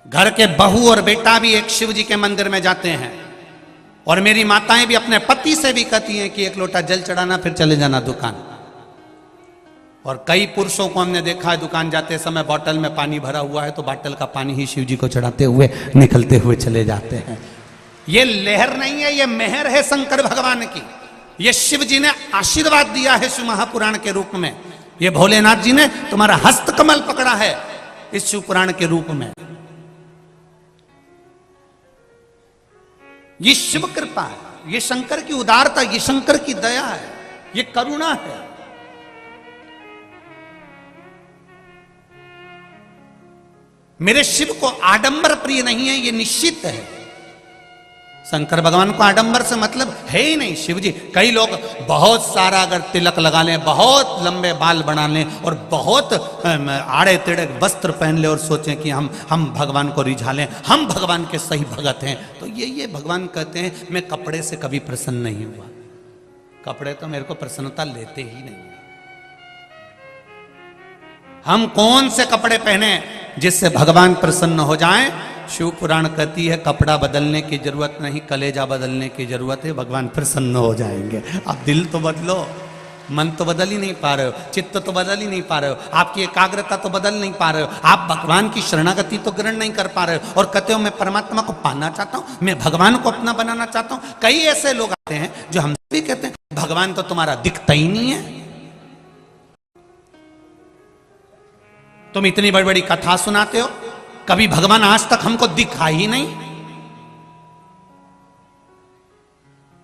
घर के बहू और बेटा भी एक शिव जी के मंदिर में जाते हैं। और मेरी माताएं भी अपने पति से भी कहती हैं कि एक लोटा जल चढ़ाना फिर चले जाना दुकान। और कई पुरुषों को हमने देखा है दुकान जाते समय बोतल में पानी भरा हुआ है तो बोतल का पानी ही शिव जी को चढ़ाते हुए निकलते हुए चले जाते हैं। ये लहर नहीं है, ये मेहर है शंकर भगवान की। ये शिव जी ने आशीर्वाद दिया है शिव महापुराण के रूप में। ये भोलेनाथ जी ने तुम्हारा हस्त कमल पकड़ा है इस शिव पुराण के रूप में। ये शिव कृपा है, ये शंकर की उदारता, ये शंकर की दया है, ये करुणा है। मेरे शिव को आडंबर प्रिय नहीं है, ये निश्चित है। शंकर भगवान को आडंबर से मतलब है ही नहीं। शिव जी, कई लोग बहुत सारा अगर तिलक लगा लें, बहुत लंबे बाल बना लें और बहुत आड़े टेढ़े वस्त्र पहन ले और सोचें कि हम भगवान को रिझा लें, हम भगवान के सही भगत हैं, तो ये भगवान कहते हैं मैं कपड़े से कभी प्रसन्न नहीं हुआ। कपड़े तो मेरे को प्रसन्नता लेते ही नहीं। हम कौन से कपड़े पहने जिससे भगवान प्रसन्न हो जाएं? शिव पुराण कहती है कपड़ा बदलने की जरूरत नहीं, कलेजा बदलने की जरूरत है, भगवान प्रसन्न हो जाएंगे। आप दिल तो बदलो, मन तो बदल ही नहीं पा रहे हो, चित्त तो बदल ही नहीं पा रहे हो, आपकी एकाग्रता तो बदल नहीं पा रहे हो, आप भगवान की शरणागति तो ग्रहण नहीं कर पा रहे हो और कहते हो मैं परमात्मा को पाना चाहता हूं, मैं भगवान को अपना बनाना चाहता हूं। कई ऐसे लोग आते हैं जो हमसे भी कहते हैं भगवान तो तुम्हारा दिखता ही नहीं है। तुम इतनी बड़ी बड़ी कथा सुनाते हो, कभी भगवान आज तक हमको दिखा ही नहीं।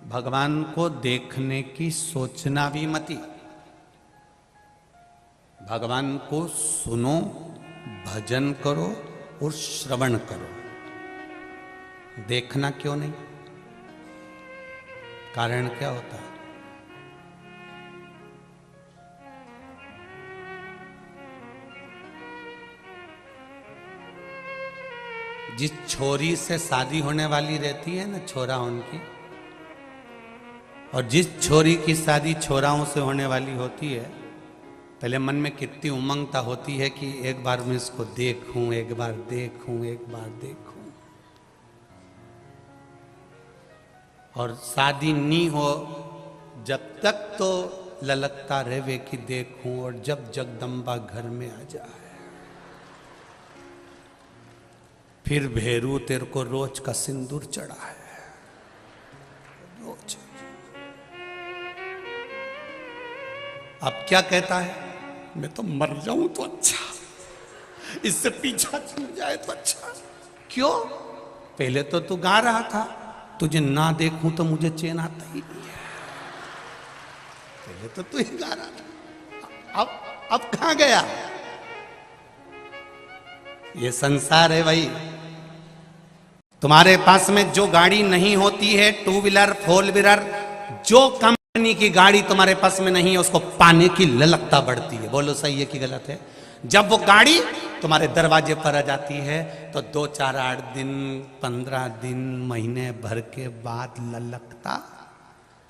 भगवान को देखने की सोचना भी मती। भगवान को सुनो, भजन करो और श्रवण करो। देखना क्यों नहीं? कारण क्या होता है? जिस छोरी से शादी होने वाली रहती है ना, छोरा उनकी, और जिस छोरी की शादी छोराओं से होने वाली होती है, पहले मन में कितनी उमंगता होती है कि एक बार मैं इसको देखूं, एक बार देखूं, एक बार देखूं। और शादी नहीं हो जब तक तो ललकता रहे कि देखूं, और जब जगदम्बा घर में आ जाए फिर भेरू तेरे को रोज का सिंदूर चढ़ा है, रोज। अब क्या कहता है? मैं तो मर जाऊं तो अच्छा, इससे पीछा छूट जाए तो अच्छा। क्यों? पहले तो तू गा रहा था तुझे ना देखूं तो मुझे चैन आता ही नहीं है। पहले तो तू ही गा रहा था, अब कहां गया? ये संसार है भाई, तुम्हारे पास में जो गाड़ी नहीं होती है, टू व्हीलर, फोर व्हीलर, जो कंपनी की गाड़ी तुम्हारे पास में नहीं है, उसको पाने की ललकता बढ़ती है। बोलो सही है कि गलत है? जब वो गाड़ी तुम्हारे दरवाजे पर आ जाती है तो 2, 4, 8 दिन, 15 दिन, महीने भर के बाद ललकता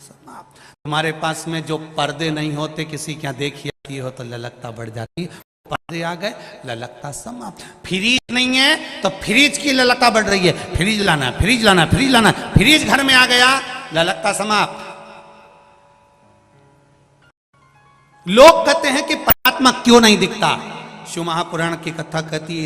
समाप्त। तुम्हारे पास में जो पर्दे नहीं होते, किसी क्या देखी हो तो ललकता बढ़ जाती, पर्दे आ गए, ललकता समाप्त। फ्रिज नहीं है तो फ्रिज की ललकता बढ़ रही है, फ्रिज लाना, फ्रिज लाना, फ्रिज लाना, फ्रिज घर में आ गया, ललकता समाप्त। लोग कहते हैं कि परमात्मा क्यों नहीं दिखता? शिव महापुराण की कथा कहती है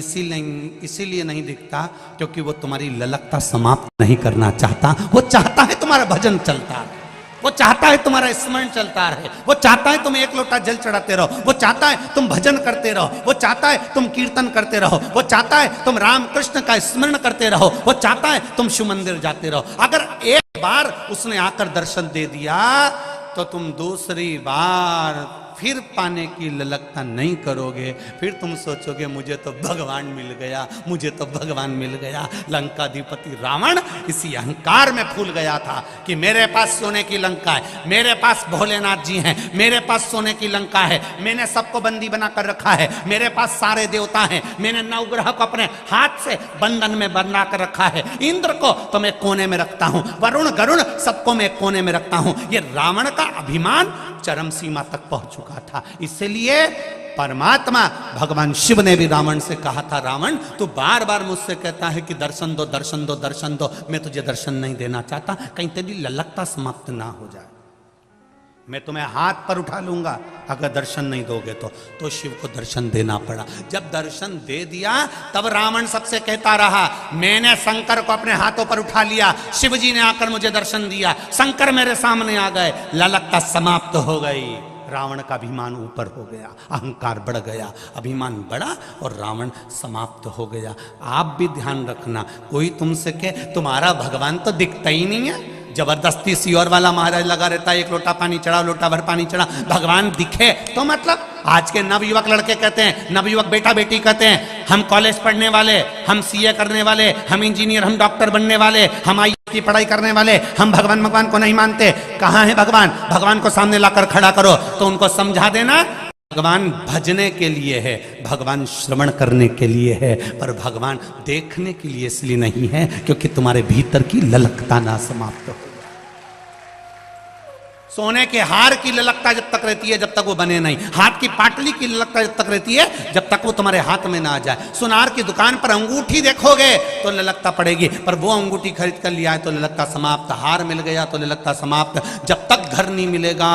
इसीलिए नहीं दिखता क्योंकि वो तुम्हारी ललकता समाप्त नहीं करना चाहता। वो चाहता है तुम्हारा भजन चलता रहे, वो चाहता है तुम्हारा स्मरण चलता रहे, वो चाहता है तुम एक लोटा जल चढ़ाते रहो, वो चाहता है तुम भजन करते रहो, वो चाहता है तुम कीर्तन करते रहो, वो चाहता है तुम राम कृष्ण का स्मरण करते रहो, वो चाहता है तुम शिव मंदिर जाते रहो। अगर एक बार उसने आकर दर्शन दे दिया तो तुम दूसरी बार फिर पाने की ललकता नहीं करोगे। फिर तुम सोचोगे मुझे तो भगवान मिल गया, मुझे तो भगवान मिल गया। लंकाधिपति रावण इसी अहंकार में फूल गया था कि मेरे पास सोने की लंका है, मेरे पास भोलेनाथ जी हैं, मेरे पास सोने की लंका है, मैंने सबको बंदी बना कर रखा है, मेरे पास सारे देवता हैं, मैंने नवग्रह को अपने हाथ से बंधन में बना कर रखा है, इंद्र को तो मैं कोने में रखता हूं, वरुण गरुण सबको मैं कोने में रखता हूं। ये रावण का अभिमान चरम सीमा तक पहुंच चुका था। इसलिए परमात्मा भगवान शिव ने भी रावण से कहा था, रावण तू बार बार मुझसे कहता है कि दर्शन दो, दर्शन दो, दर्शन दो, मैं तुझे दर्शन नहीं देना चाहता, कहीं तेरी ललकता समाप्त ना हो जाए। मैं तुम्हें हाथ पर उठा लूंगा अगर दर्शन नहीं दोगे तो शिव को दर्शन देना पड़ा। जब दर्शन दे दिया तब रावण सबसे कहता रहा, मैंने शंकर को अपने हाथों पर उठा लिया, शिव जी ने आकर मुझे दर्शन दिया, शंकर मेरे सामने आ गए, ललकता समाप्त हो गई। रावण का अभिमान ऊपर हो गया, अहंकार बढ़ गया, अभिमान बढ़ा और रावण समाप्त हो गया। आप भी ध्यान रखना, कोई तुमसे कहे तुम्हारा भगवान तो दिखता ही नहीं है, जबरदस्ती सियोर वाला महाराज लगा रहता है, एक लोटा पानी चढ़ा, लोटा भर पानी चढ़ा, भगवान दिखे तो मतलब। आज के नवयुवक लड़के कहते हैं, नवयुवक बेटा बेटी कहते हैं, हम कॉलेज पढ़ने वाले, हम सीए करने वाले, हम इंजीनियर, हम डॉक्टर बनने वाले, हम आईएएस की पढ़ाई करने वाले, हम भगवान को नहीं मानते। कहाँ है भगवान? भगवान को सामने लाकर खड़ा करो तो उनको समझा देना भगवान भजने के लिए है, भगवान श्रवण करने के लिए है, पर भगवान देखने के लिए इसलिए नहीं है क्योंकि तुम्हारे भीतर की ललकता ना समाप्त हो। सोने के हार की ललकता जब तक रहती है जब तक वो बने नहीं, हाथ की पाटली की ललकता जब तक रहती है जब तक वो तुम्हारे हाथ में ना आ जाए। सुनार की दुकान पर अंगूठी देखोगे तो ललकता पड़ेगी, पर वो अंगूठी खरीद कर लिया है तो ललकता समाप्त, हार मिल गया तो ललकता समाप्त। जब तक घर नहीं मिलेगा,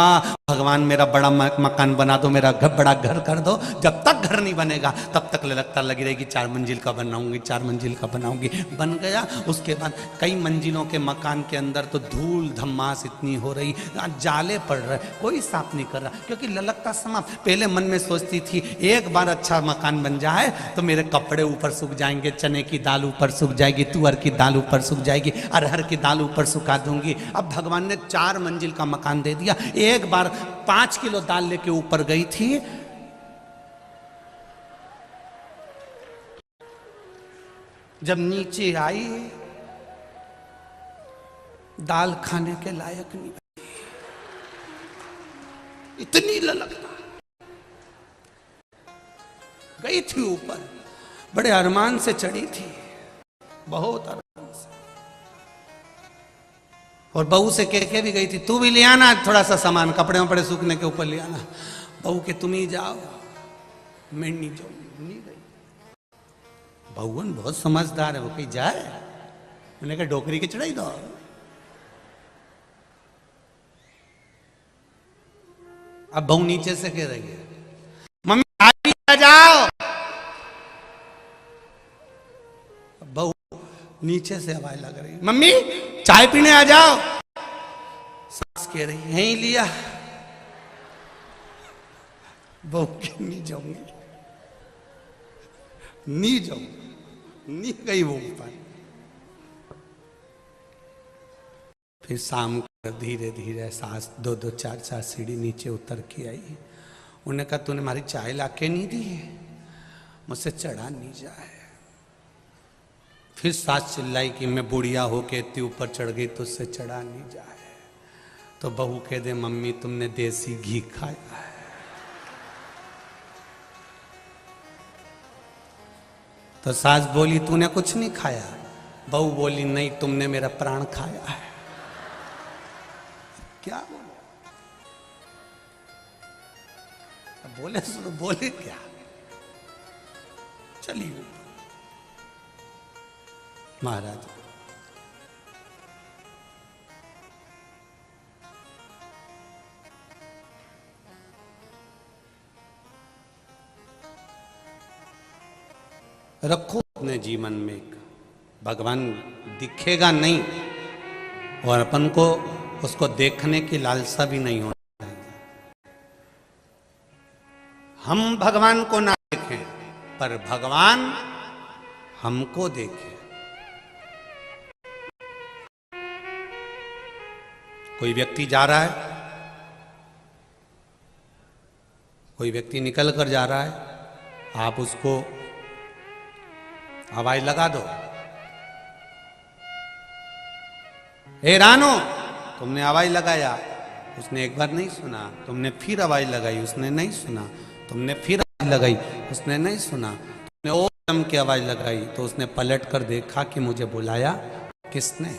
भगवान मेरा बड़ा मकान बना दो, मेरा बड़ा घर कर दो, जब तक घर नहीं बनेगा तब तक ललकता लगी रहेगी, 4 मंजिल का बनाऊंगी, 4 मंजिल का बनाऊंगी। बन गया, उसके बाद कई मंजिलों के मकान के अंदर तो धूल धम्मास इतनी हो रही, जाले पड़ रहे, कोई साफ नहीं कर रहा क्योंकि ललकता समाप्त। पहले मन में सोचती थी एक बार अच्छा मकान बन जाए तो मेरे कपड़े ऊपर सूख जाएंगे, चने की दाल ऊपर सूख जाएगी, तुअर की दाल ऊपर सूख जाएगी, अरहर की दाल ऊपर सुखा दूंगी। अब भगवान ने 4 मंजिल का मकान दे दिया। एक बार 5 किलो दाल लेके ऊपर गई थी, जब नीचे आई दाल खाने के लायक नहीं, इतनी ललकता। गई थी ऊपर, बड़े अरमान से चढ़ी थी, बहुत अरमान से, और बहू से कह के भी गई थी तू भी ले आना थोड़ा सा सामान, कपड़े वपड़े सूखने के ऊपर ले आना। बहू के तुम ही जाओ, मैं नहीं जाऊंगी, नहीं गई। बहुवन बहुत समझदार है, वो कहीं जाए, मैंने कहा डोकरी की चढ़ाई दो। अब बहू नीचे से कह रही है मम्मी आ जाओ, बहू नीचे से आवाज लग रही मम्मी चाय पीने आ जाओ। सास कह रही है ही लिया, बहू की नहीं जाऊंगी, नहीं जाऊंगी, नहीं गई वो ऊपर। फिर शाम को धीरे धीरे सास 2-2 4-4 सीढ़ी नीचे उतर के आई। उन्होंने कहा तूने हमारी चाय लाके नहीं दी, मुझसे चढ़ा नहीं जाए। फिर सास चिल्लाई कि मैं बुढ़िया होके इतनी ऊपर चढ़ गई तो उससे चढ़ा नहीं जाए। तो बहू कह दे मम्मी तुमने देसी घी खाया है। तो सास बोली तूने कुछ नहीं खाया। बहू बोली नहीं तुमने मेरा प्राण खाया है। क्या बोले सुनो बोले क्या। चलिए महाराज रखो अपने जीवन में। भगवान दिखेगा नहीं और अपन को उसको देखने की लालसा भी नहीं होनी चाहिए। हम भगवान को ना देखें पर भगवान हमको देखे। कोई व्यक्ति जा रहा है, कोई व्यक्ति निकल कर जा रहा है, आप उसको आवाज लगा दो, ए रानो, तुमने आवाज लगाया, उसने एक बार नहीं सुना, तुमने फिर आवाज लगाई, उसने नहीं सुना, तुमने फिर आवाज लगाई, उसने नहीं सुना, तुमने और दम की आवाज लगाई तो उसने पलट कर देखा कि मुझे बुलाया किसने।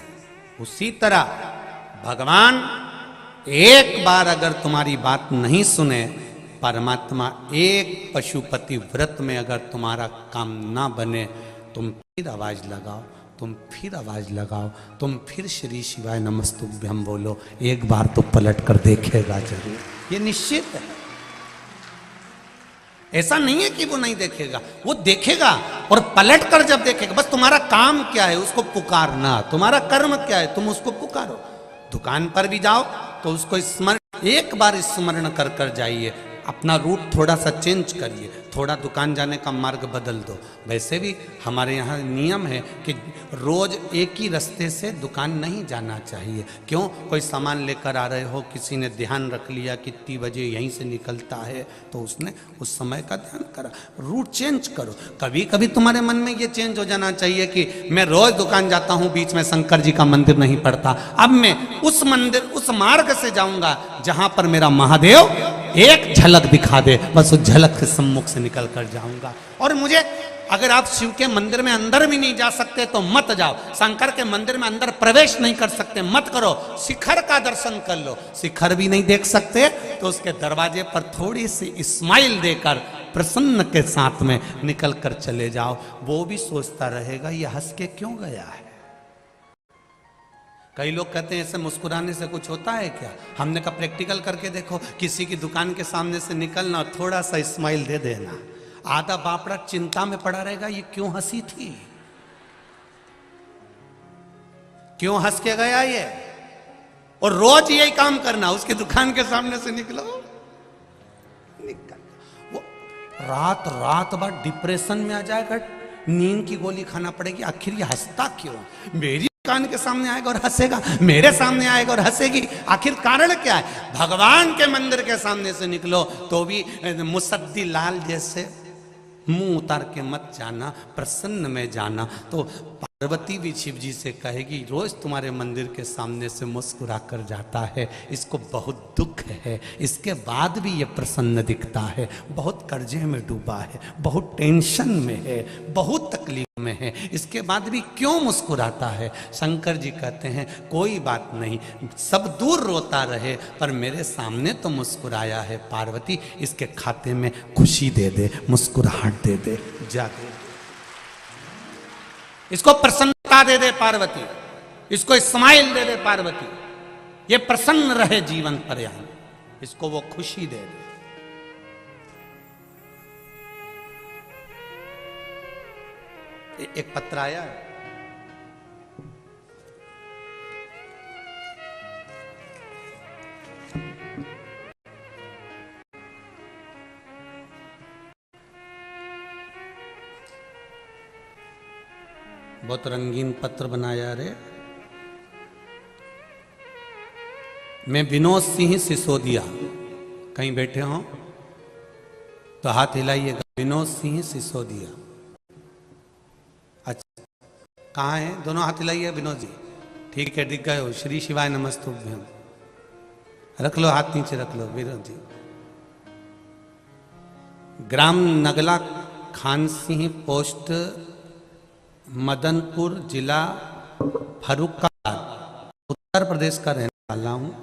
उसी तरह भगवान एक बार अगर तुम्हारी बात नहीं सुने, परमात्मा एक पशुपति व्रत में अगर तुम्हारा काम ना बने, तुम फिर आवाज लगाओ, तुम फिर आवाज लगाओ, तुम फिर श्री शिवाय नमस्तुभ्यम बोलो, एक बार तो पलट कर देखेगा जरूर। ये निश्चित है। ऐसा नहीं है कि वो नहीं देखेगा, वो देखेगा और पलट कर जब देखेगा। बस तुम्हारा काम क्या है, उसको पुकारना। तुम्हारा कर्म क्या है, तुम उसको पुकारो। दुकान पर भी जाओ तो उसको स्मरण, एक बार स्मरण कर कर जाइए। अपना रूट थोड़ा सा चेंज करिए, थोड़ा दुकान जाने का मार्ग बदल दो। वैसे भी हमारे यहाँ नियम है कि रोज एक ही रास्ते से दुकान नहीं जाना चाहिए। क्यों? कोई सामान लेकर आ रहे हो, किसी ने ध्यान रख लिया कितनी बजे यहीं से निकलता है, तो उसने उस समय का ध्यान करा। रूट चेंज करो। कभी कभी तुम्हारे मन में ये चेंज हो जाना चाहिए कि मैं रोज दुकान जाता हूँ, बीच में शंकर जी का मंदिर नहीं पड़ता, अब मैं उस मंदिर, उस मार्ग से जाऊंगा जहां पर मेरा महादेव एक झलक दिखा दे, बस उस झलक के सम्मुख से निकल कर जाऊंगा। और मुझे, अगर आप शिव के मंदिर में अंदर भी नहीं जा सकते तो मत जाओ। शंकर के मंदिर में अंदर प्रवेश नहीं कर सकते, मत करो। शिखर का दर्शन कर लो। शिखर भी नहीं देख सकते तो उसके दरवाजे पर थोड़ी सी स्माइल देकर प्रसन्न के साथ में निकल कर चले जाओ। वो भी सोचता रहेगा ये हंस के क्यों गया है। कई लोग कहते हैं ऐसे मुस्कुराने से कुछ होता है क्या। हमने कहा प्रैक्टिकल करके देखो, किसी की दुकान के सामने से निकलना और थोड़ा सा स्माइल दे देना, आधा बापड़ा चिंता में पड़ा रहेगा ये क्यों हंसी थी, क्यों हंस के गया ये। और रोज यही काम करना, उसकी दुकान के सामने से निकलो, निकल वो रात रात भर डिप्रेशन में आ जाएगा, नींद की गोली खाना पड़ेगी। आखिर ये हंसता क्यों, मेरी दुकान के सामने आएगा और हंसेगा, मेरे सामने आएगा और हंसेगी, आखिर कारण क्या है। भगवान के मंदिर के सामने से निकलो तो भी मुसद्दी लाल जैसे मुंह उतार के मत जाना, प्रसन्न में जाना। तो पार्वती भी शिव जी से कहेगी रोज तुम्हारे मंदिर के सामने से मुस्कुरा कर जाता है, इसको बहुत दुख है, इसके बाद भी ये प्रसन्न दिखता है, बहुत कर्जे में डूबा है, बहुत टेंशन में है, बहुत तकलीफ में है, इसके बाद भी क्यों मुस्कुराता है। शंकर जी कहते हैं कोई बात नहीं, सब दूर रोता रहे पर मेरे सामने तो मुस्कुराया है। पार्वती इसके खाते में खुशी दे दे, मुस्कुराहट दे दे, जा दे, इसको प्रसन्नता दे दे पार्वती, इसको स्माइल दे दे पार्वती, ये प्रसन्न रहे जीवन पर्यंत, इसको वो खुशी दे दे। एक पत्र आया है, बहुत रंगीन पत्र बनाया रे। मैं विनोद सिंह सिसोदिया, कहीं बैठे हो तो हाथ हिलाइएगा। विनोद सिंह सिसोदिया, अच्छा कहाँ है? दोनों हाथ हिलाइए विनोद जी। ठीक है, दिख गए हो। श्री शिवाय नमस्तुभ्यम। रख लो हाथ नीचे, रख लो विनोद जी। ग्राम नगला, खान सिंह पोस्ट, मदनपुर, जिला फर्रुखाबाद, उत्तर प्रदेश का रहने वाला हूँ।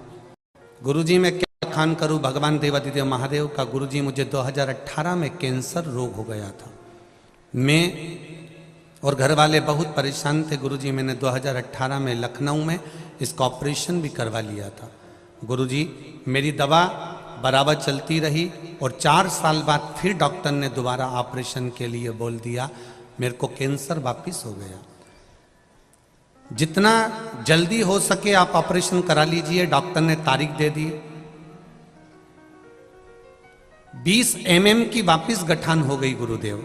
गुरुजी मैं क्या खान करूँ भगवान देवादिदेव महादेव का। गुरुजी मुझे 2018 में कैंसर रोग हो गया था। मैं और घर वाले बहुत परेशान थे। गुरुजी मैंने 2018 में लखनऊ में इसका ऑपरेशन भी करवा लिया था। गुरुजी मेरी दवा बराबर चलती रही और 4 साल बाद फिर डॉक्टर ने दोबारा ऑपरेशन के लिए बोल दिया। मेरे को कैंसर वापिस हो गया। जितना जल्दी हो सके आप ऑपरेशन करा लीजिए, डॉक्टर ने तारीख दे दी। 20 mm की वापिस गठान हो गई गुरुदेव।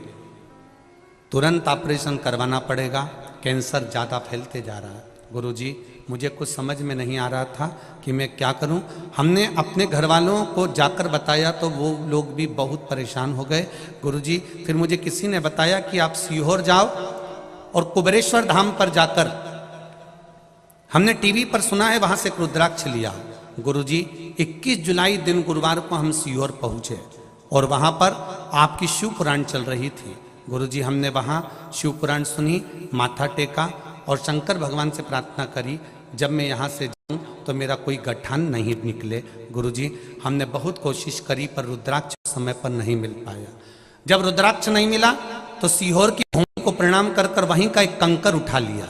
तुरंत ऑपरेशन करवाना पड़ेगा, कैंसर ज्यादा फैलते जा रहा है। गुरुजी मुझे कुछ समझ में नहीं आ रहा था कि मैं क्या करूं। हमने अपने घर वालों को जाकर बताया तो वो लोग भी बहुत परेशान हो गए। गुरुजी फिर मुझे किसी ने बताया कि आप सीहोर जाओ और कुबेरेश्वर धाम पर जाकर, हमने टीवी पर सुना है वहां से एक रुद्राक्ष लिया। गुरुजी 21 जुलाई दिन गुरुवार को हम सीहोर पहुंचे और वहां पर आपकी शिव पुराण चल रही थी। गुरुजी हमने वहां शिव पुराण सुनी, माथा टेका और शंकर भगवान से प्रार्थना करी जब मैं यहाँ से जाऊं तो मेरा कोई गठान नहीं निकले। गुरुजी हमने बहुत कोशिश करी पर रुद्राक्ष समय पर नहीं मिल पाया। जब रुद्राक्ष नहीं मिला तो सीहोर की भूमि को प्रणाम कर कर वहीं का एक कंकर उठा लिया।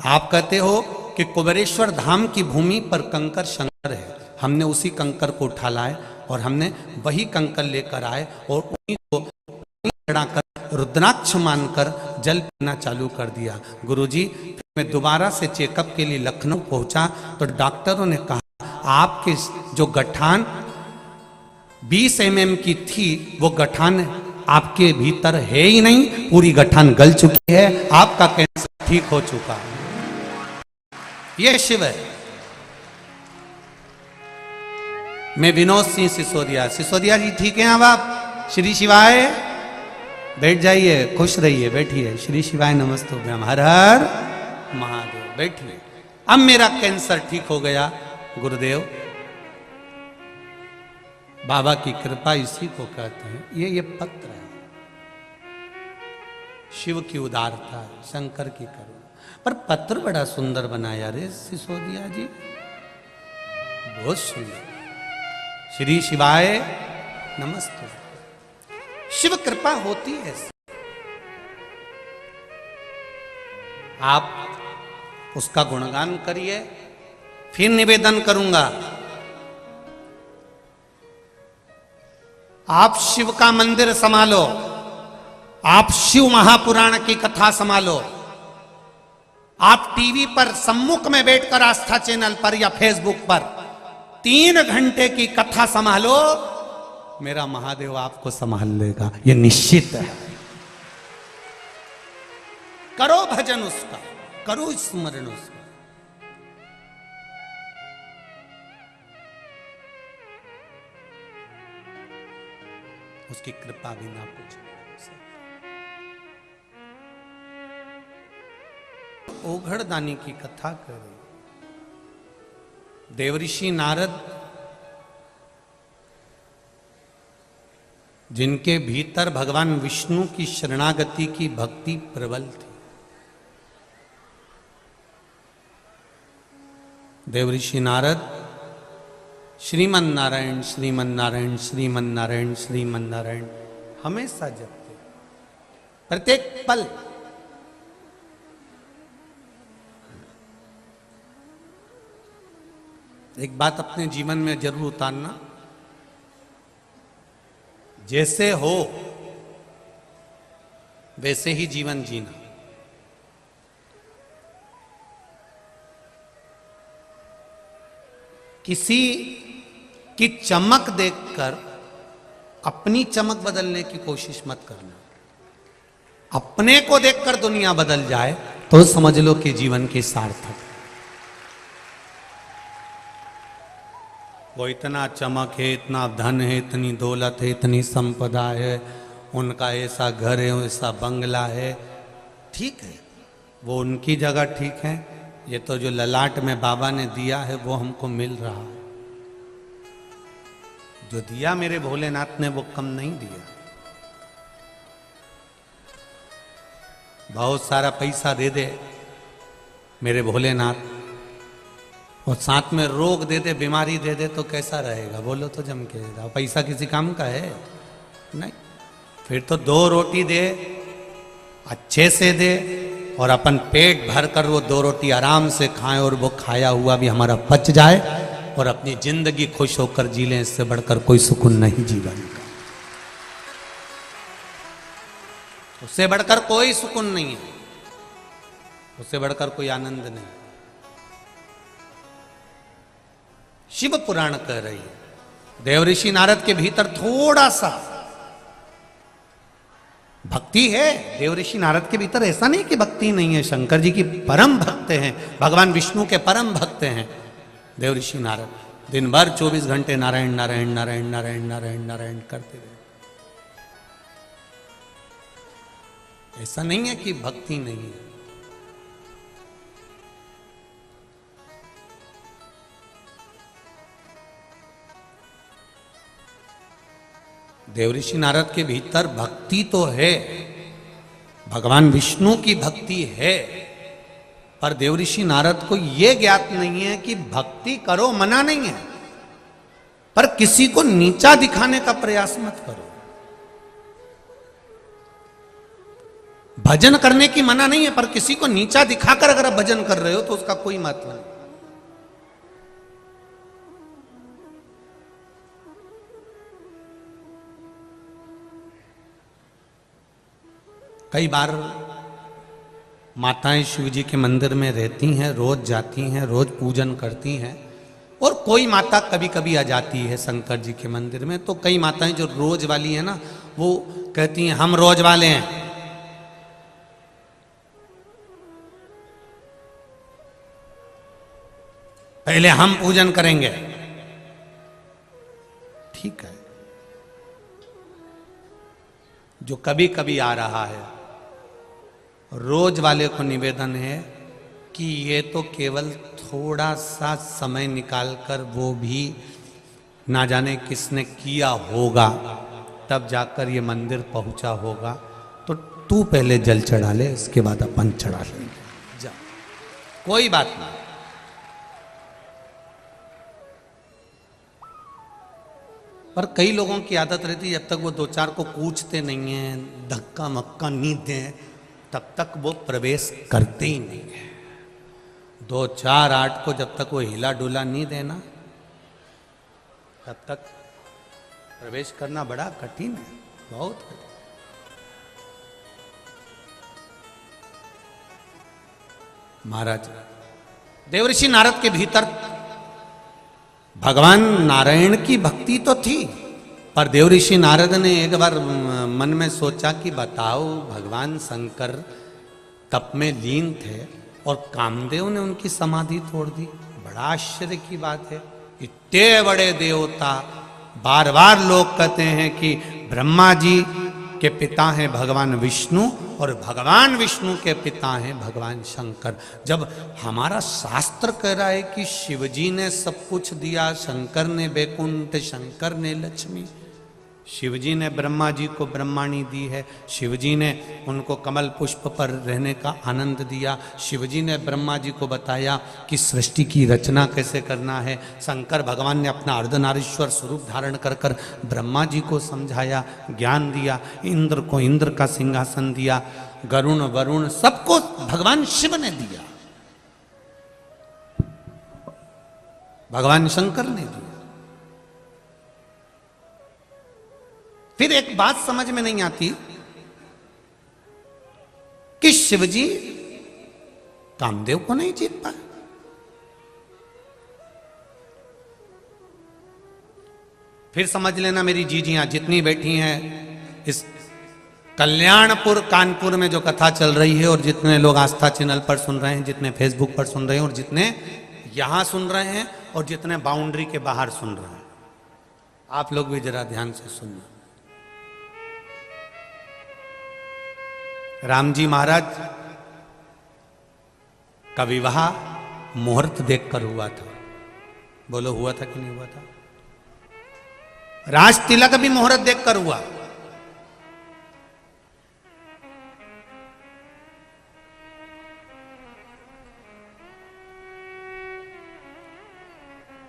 आप कहते हो कि कुबेरेश्वर धाम की भूमि पर कंकर शंकर है। हमने उसी कंकर को उठा लाए और हमने वही कंकर लेकर आए और उन्हीं को चढ़ाकर रुद्राक्ष मानकर जल पीना चालू कर दिया। गुरुजी मैं दोबारा से चेकअप के लिए लखनऊ पहुंचा तो डॉक्टरों ने कहा आपके जो गठान 20 mm की थी वो गठान आपके भीतर है ही नहीं, पूरी गठान गल चुकी है, आपका कैंसर ठीक हो चुका है। ये शिव है। मैं विनोद सिंह सिसोदिया। सिसोदिया जी ठीक है अब आप? श्री शिवाय। बैठ जाइए, खुश रहिए, बैठिए। श्री शिवाय नमस्तुभ्यम। हर हर महादेव। बैठिए। अब मेरा कैंसर ठीक हो गया गुरुदेव। बाबा की कृपा इसी को कहते हैं। ये पत्र है, शिव की उदारता, शंकर की करुणा। पर पत्र बड़ा सुंदर बनाया रे सिसोदिया जी, बहुत सुंदर। श्री शिवाय नमस्ते। शिव कृपा होती है। आप उसका गुणगान करिए। फिर निवेदन करूंगा, आप शिव का मंदिर संभालो, आप शिव महापुराण की कथा संभालो, आप टीवी पर सम्मुख में बैठकर आस्था चैनल पर या फेसबुक पर 3 घंटे की कथा संभालो, मेरा महादेव आपको संभाल लेगा, यह निश्चित है। करो भजन उसका, करो स्मरण उसका। उसकी कृपा बिना कुछ नहीं। ओघड़ दानी की कथा कर रही। देवऋषि नारद जिनके भीतर भगवान विष्णु की शरणागति की भक्ति प्रबल थी। देवऋषि नारद श्रीमन नारायण श्रीमन नारायण श्रीमन नारायण श्रीमन नारायण हमेशा जपते, प्रत्येक पल। एक बात अपने जीवन में जरूर उतारना, जैसे हो वैसे ही जीवन जीना। किसी की चमक देखकर अपनी चमक बदलने की कोशिश मत करना। अपने को देखकर दुनिया बदल जाए तो समझ लो कि जीवन की सार्थक। वो इतना चमक है, इतना धन है, इतनी दौलत है, इतनी संपदा है, उनका ऐसा घर है, ऐसा बंगला है, ठीक है, वो उनकी जगह ठीक है, ये तो जो ललाट में बाबा ने दिया है वो हमको मिल रहा है। जो दिया मेरे भोलेनाथ ने वो कम नहीं दिया। बहुत सारा पैसा दे दे मेरे भोलेनाथ और साथ में रोग दे दे, बीमारी दे दे, तो कैसा रहेगा बोलो तो जम के। पैसा किसी काम का है नहीं। फिर तो 2 रोटी दे, अच्छे से दे, और अपन पेट भर कर वो 2 रोटी आराम से खाएं और वो खाया हुआ भी हमारा पच जाए और अपनी जिंदगी खुश होकर जी लें। इससे बढ़कर कोई सुकून नहीं जीवन का, उससे बढ़कर कोई सुकून नहीं है, उससे बढ़कर कोई आनंद नहीं। शिव पुराण कह रही है देवऋषि नारद के भीतर थोड़ा सा भक्ति है। देवऋषि नारद के भीतर ऐसा नहीं कि भक्ति नहीं है, शंकर जी की परम भक्त हैं, भगवान विष्णु के परम भक्त हैं देवऋषि नारद। दिन भर 24 घंटे नारायण नारायण नारायण नारायण नारायण नारायण करते रहे। ऐसा नहीं है कि भक्ति नहीं है। देवऋषि नारद के भीतर भक्ति तो है, भगवान विष्णु की भक्ति है, पर देवऋषि नारद को यह ज्ञात नहीं है कि भक्ति करो मना नहीं है, पर किसी को नीचा दिखाने का प्रयास मत करो। भजन करने की मना नहीं है, पर किसी को नीचा दिखाकर अगर आप भजन कर रहे हो तो उसका कोई महत्व नहीं। कई बार माताएं शिव जी के मंदिर में रहती हैं, रोज जाती हैं, रोज पूजन करती हैं, और कोई माता कभी कभी आ जाती है शंकर जी के मंदिर में। तो कई माताएं जो रोज वाली है ना, वो कहती हैं हम रोज वाले हैं, पहले हम पूजन करेंगे। ठीक है, जो कभी कभी आ रहा है, रोज वाले को निवेदन है कि ये तो केवल थोड़ा सा समय निकालकर, वो भी ना जाने किसने किया होगा, तब जाकर ये मंदिर पहुंचा होगा। तो तू पहले जल चढ़ा ले, इसके बाद अपन चढ़ा लेंगे, जा, कोई बात नहीं। पर कई लोगों की आदत रहती है, जब तक वो 2-4 को पूछते नहीं हैं, धक्का मक्का नहीं दें, तब तक वो प्रवेश करते ही नहीं है। 2-4-8 को जब तक वो हिला डुला नहीं देना, तब तक प्रवेश करना बड़ा कठिन है, बहुत कठिन। महाराज देवऋषि नारद के भीतर भगवान नारायण की भक्ति तो थी, पर देवऋषि नारद ने एक बार मन में सोचा कि बताओ, भगवान शंकर तप में लीन थे और कामदेव ने उनकी समाधि तोड़ दी। बड़ा आश्चर्य की बात है, इतने बड़े देवता, बार बार लोग कहते हैं कि ब्रह्मा जी के पिता हैं भगवान विष्णु और भगवान विष्णु के पिता हैं भगवान शंकर। जब हमारा शास्त्र कह रहा है कि शिवजी ने सब कुछ दिया, शंकर ने वैकुंठ, शंकर ने लक्ष्मी, शिवजी ने ब्रह्मा जी को ब्रह्माणी दी है, शिवजी ने उनको कमल पुष्प पर रहने का आनंद दिया, शिवजी ने ब्रह्मा जी को बताया कि सृष्टि की रचना कैसे करना है, शंकर भगवान ने अपना अर्धनारीश्वर स्वरूप धारण कर कर ब्रह्मा जी को समझाया, ज्ञान दिया, इंद्र को इंद्र का सिंहासन दिया, गरुण वरुण सबको भगवान शिव ने दिया, भगवान शंकर ने दिया। फिर एक बात समझ में नहीं आती कि शिवजी कामदेव को नहीं जीत पाए। फिर समझ लेना मेरी जीजियां जितनी बैठी हैं इस कल्याणपुर कानपुर में जो कथा चल रही है, और जितने लोग आस्था चैनल पर सुन रहे हैं, जितने फेसबुक पर सुन रहे हैं, और जितने यहां सुन रहे हैं, और जितने बाउंड्री के बाहर सुन रहे हैं, आप लोग भी जरा ध्यान से सुनना। राम जी महाराज का विवाह मुहूर्त देखकर हुआ था। बोलो हुआ था कि नहीं हुआ था? राज तिलक भी मुहूर्त देखकर हुआ।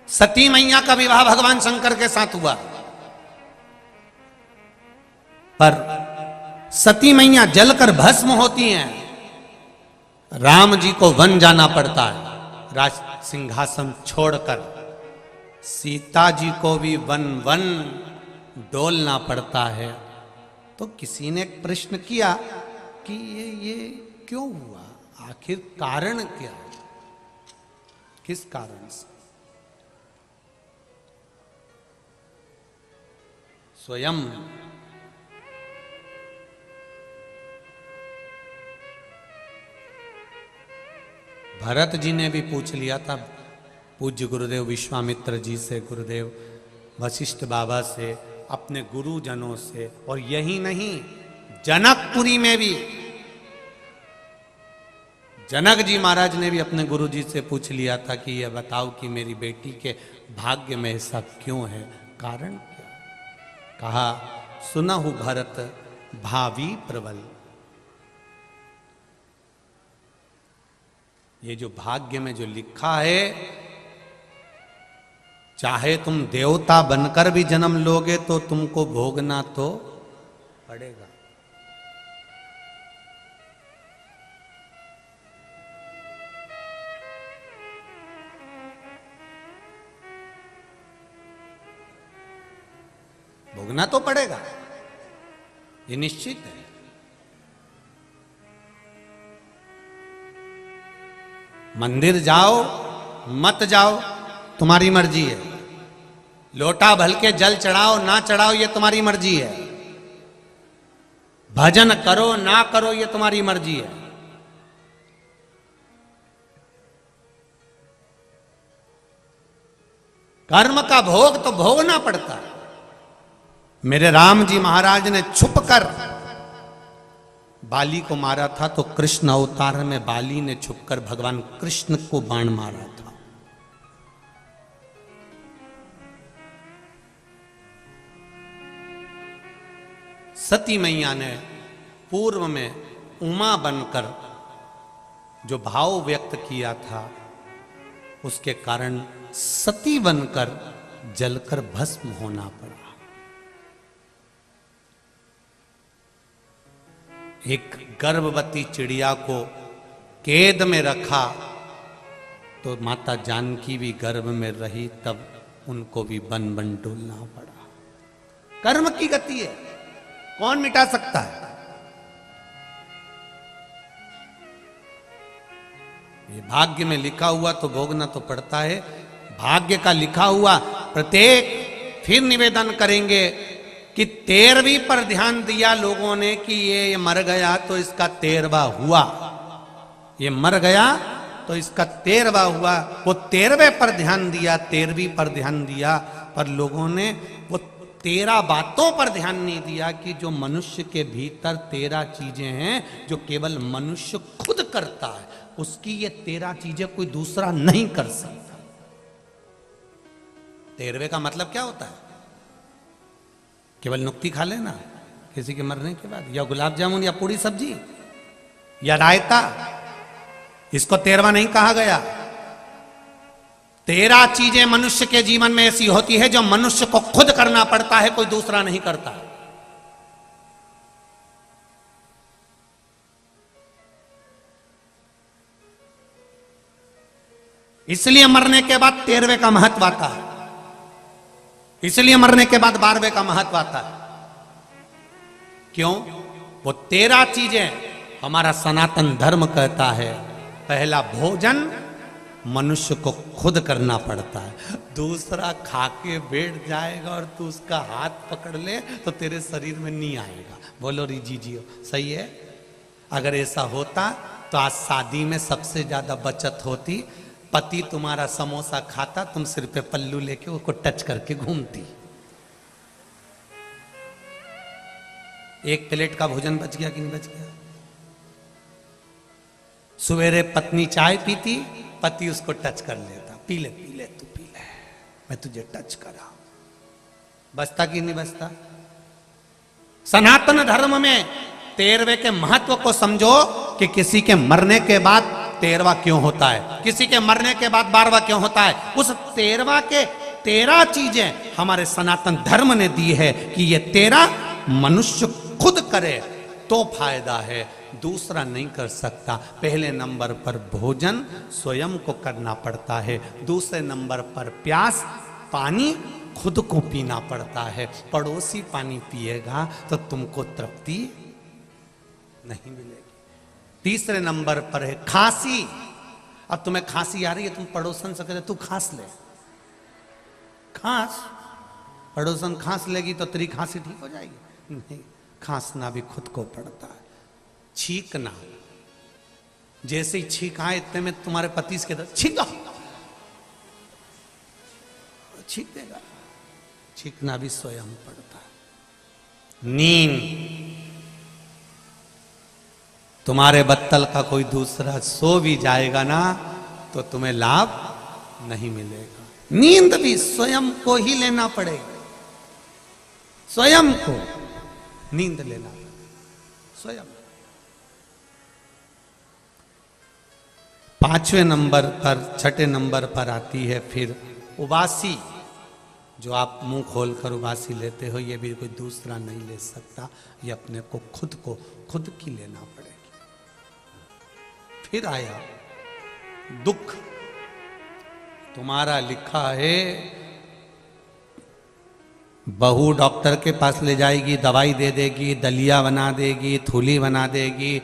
सती मैया का विवाह भगवान शंकर के साथ हुआ, पर सती मैया जलकर भस्म होती हैं। राम जी को वन जाना पड़ता है, राज सिंहासन छोड़कर। सीता जी को भी वन वन डोलना पड़ता है। तो किसी ने एक प्रश्न किया कि ये क्यों हुआ, आखिर कारण क्या, किस कारण से? स्वयं भरत जी ने भी पूछ लिया था पूज्य गुरुदेव विश्वामित्र जी से, गुरुदेव वशिष्ठ बाबा से, अपने गुरुजनों से, और यही नहीं जनकपुरी में भी जनक जी महाराज ने भी अपने गुरु जी से पूछ लिया था कि यह बताओ कि मेरी बेटी के भाग्य में ऐसा क्यों है, कारण क्या? कहा सुनहु भरत भावी प्रबल। ये जो भाग्य में जो लिखा है, चाहे तुम देवता बनकर भी जन्म लोगे तो तुमको भोगना तो पड़ेगा। भोगना तो पड़ेगा, ये निश्चित है। मंदिर जाओ मत जाओ तुम्हारी मर्जी है, लोटा भल के जल चढ़ाओ ना चढ़ाओ ये तुम्हारी मर्जी है, भजन करो ना करो ये तुम्हारी मर्जी है। कर्म का भोग तो भोगना पड़ता है। मेरे राम जी महाराज ने छुपकर बाली को मारा था, तो कृष्ण अवतार में बाली ने छुपकर भगवान कृष्ण को बाण मारा था। सती मैया ने पूर्व में उमा बनकर जो भाव व्यक्त किया था, उसके कारण सती बनकर जलकर भस्म होना पड़ा। एक गर्भवती चिड़िया को कैद में रखा तो माता जानकी भी गर्भ में रही, तब उनको भी बन बन डोलना पड़ा। कर्म की गति है, कौन मिटा सकता है? ये भाग्य में लिखा हुआ तो भोगना तो पड़ता है। भाग्य का लिखा हुआ प्रत्येक, फिर निवेदन करेंगे कि 13वीं पर ध्यान दिया लोगों ने कि ये मर गया तो इसका 13वां हुआ, ये मर गया तो इसका 13वां हुआ। वो 13वें पर ध्यान दिया, 13वीं पर ध्यान दिया, पर लोगों ने वो 13 बातों पर ध्यान नहीं दिया कि जो मनुष्य के भीतर 13 चीजें हैं जो केवल मनुष्य खुद करता है, उसकी ये 13 चीजें कोई दूसरा नहीं कर सकता। 13वें का मतलब क्या होता है? केवल नुक्ती खा लेना किसी के मरने के बाद, या गुलाब जामुन या पूरी सब्जी या रायता, इसको 13वां नहीं कहा गया। 13 चीजें मनुष्य के जीवन में ऐसी होती है जो मनुष्य को खुद करना पड़ता है, कोई दूसरा नहीं करता। इसलिए मरने के बाद 13वें का महत्व आता है, इसलिए मरने के बाद 12वें का महत्व आता है। क्यों? वो 13 चीजें हमारा सनातन धर्म कहता है। पहला, भोजन मनुष्य को खुद करना पड़ता है। दूसरा खा के बैठ जाएगा और तू उसका हाथ पकड़ ले तो तेरे शरीर में नहीं आएगा। बोलो रिजी जियो, सही है? अगर ऐसा होता तो आज शादी में सबसे ज्यादा बचत होती। पति तुम्हारा समोसा खाता, तुम सिर पे पल्लू लेके उसको टच करके घूमती। एक प्लेट का भोजन बच गया कि नहीं बच गया? सवेरे पत्नी चाय पीती, पति उसको टच कर लेता, पी ले तू पी ले, मैं तुझे टच करा। बचता कि नहीं बचता? सनातन धर्म में 13वें के महत्व को समझो कि किसी के मरने के बाद 13वां क्यों होता है, किसी के मरने के बाद 12वां क्यों होता है। उस 13वां के 13 चीजें हमारे सनातन धर्म ने दी है कि ये 13 मनुष्य खुद करे तो फायदा है, दूसरा नहीं कर सकता। पहले नंबर पर भोजन स्वयं को करना पड़ता है, दूसरे नंबर पर प्यास, पानी खुद को पीना पड़ता है। पड़ोसी पानी पिएगा तो तुमको तृप्ति नहीं मिलेगी। तीसरे नंबर पर है खांसी। अब तुम्हें खांसी आ रही है, तुम पड़ोसन से कहते तू खांस ले, खांस, पड़ोसन खांस लेगी तो तेरी खांसी ठीक हो जाएगी? नहीं, खांसना भी खुद को पड़ता है। छींकना, जैसे ही छींक आए इतने में तुम्हारे पति के दर छींक दो, छींक देगा। छींकना भी स्वयं पड़ता है। नींद, तुम्हारे बत्तल का कोई दूसरा सो भी जाएगा ना तो तुम्हें लाभ नहीं मिलेगा। नींद भी स्वयं को ही लेना पड़ेगा, स्वयं को नींद लेना पड़ेगा, स्वयं। 5वें नंबर पर, 6ठे नंबर पर आती है फिर उबासी। जो आप मुंह खोलकर उबासी लेते हो, ये भी कोई दूसरा नहीं ले सकता, ये अपने को खुद की लेना पड़ेगी। फिर आया दुख। तुम्हारा लिखा है बहू डॉक्टर के पास ले जाएगी, दवाई दे देगी, दलिया बना देगी, थूली बना देगी,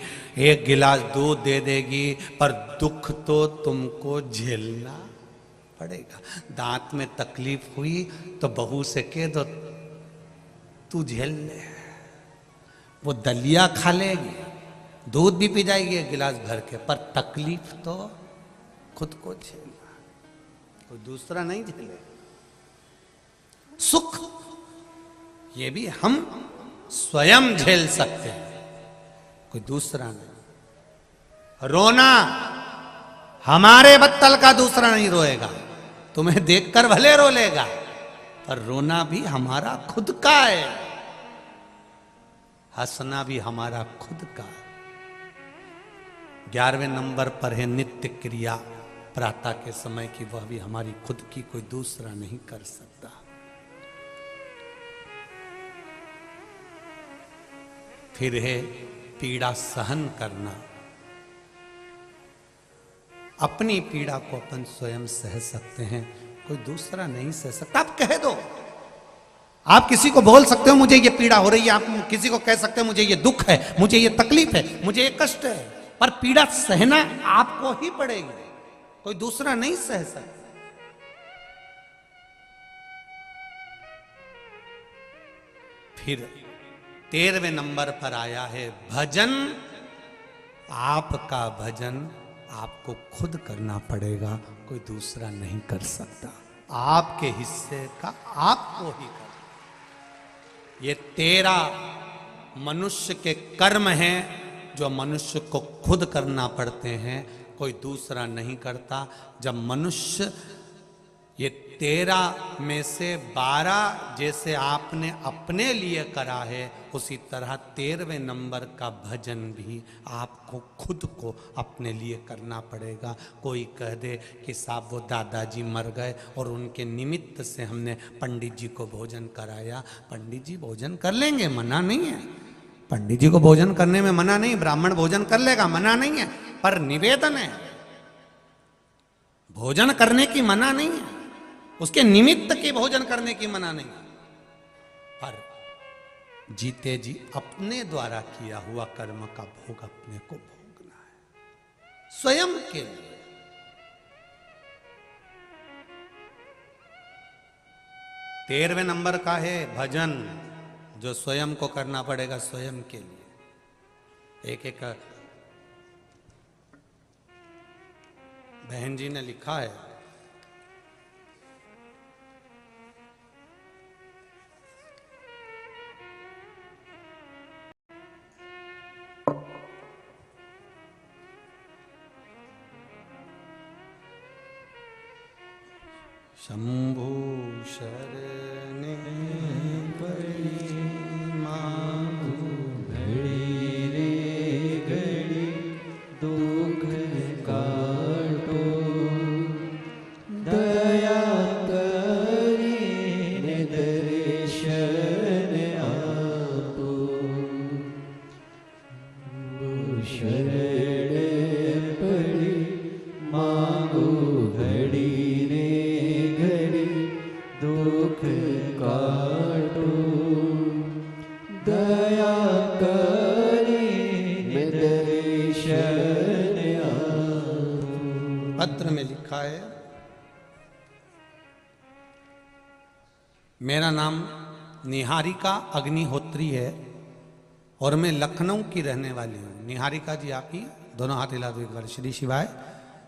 1 गिलास दूध दे देगी, पर दुख तो तुमको झेलना पड़ेगा। दांत में तकलीफ हुई तो बहू से कह दो तू झेल ले, वो दलिया खा लेगी, दूध भी पी जाएगी 1 गिलास भर के, पर तकलीफ तो खुद को झेलना, कोई दूसरा नहीं झेले। सुख ये भी हम स्वयं झेल सकते हैं, कोई दूसरा नहीं। रोना हमारे बत्तल का दूसरा नहीं रोएगा, तुम्हें देखकर भले रो लेगा, पर रोना भी हमारा खुद का है, हंसना भी हमारा खुद का। 11वें नंबर पर है नित्य क्रिया, प्रातः के समय की, वह भी हमारी खुद की, कोई दूसरा नहीं कर सकता। फिर है पीड़ा सहन करना। अपनी पीड़ा को अपन स्वयं सह सकते हैं, कोई दूसरा नहीं सह सकता। आप कह दो, आप किसी को बोल सकते हो मुझे ये पीड़ा हो रही है, आप किसी को कह सकते हो मुझे ये दुख है, मुझे ये तकलीफ है, मुझे ये कष्ट है, पर पीड़ा सहना आपको ही पड़ेगी, कोई दूसरा नहीं सह सकता। फिर 13वें नंबर पर आया है भजन। आपका भजन आपको खुद करना पड़ेगा, कोई दूसरा नहीं कर सकता। आपके हिस्से का आपको ही करना। ये 13 मनुष्य के कर्म हैं जो मनुष्य को खुद करना पड़ते हैं, कोई दूसरा नहीं करता। जब मनुष्य ये 13 में से 12 जैसे आपने अपने लिए करा है, उसी तरह 13वें नंबर का भजन भी आपको खुद को अपने लिए करना पड़ेगा। कोई कह दे कि साहब वो दादाजी मर गए और उनके निमित्त से हमने पंडित जी को भोजन कराया। पंडित जी भोजन कर लेंगे, मना नहीं है, पंडित जी को भोजन करने में मना नहीं, ब्राह्मण भोजन कर लेगा, मना नहीं है, पर निवेदन है, भोजन करने की मना नहीं है, उसके निमित्त के भोजन करने की मना नहीं, पर जीते जी अपने द्वारा किया हुआ कर्म का भोग अपने को भोगना है, स्वयं के लिए। 13वें नंबर का है भजन, जो स्वयं को करना पड़ेगा, स्वयं के लिए। एक एक बहन जी ने लिखा है, शंभु शरणे पड़ी मांगू घड़ी रे घड़ी दुख काटो दया करीने दर्शन आपो शरणे पड़ी मांगो घड़ी रे घड़ी दुख काटो दया करीने दर्शन आपो। पत्र में लिखा है, मेरा नाम निहारिका अग्निहोत्री है और मैं लखनऊ की रहने वाली हूँ। निहारिका जी आप ही, दोनों हाथ हिला दो एक बार। श्री शिवाय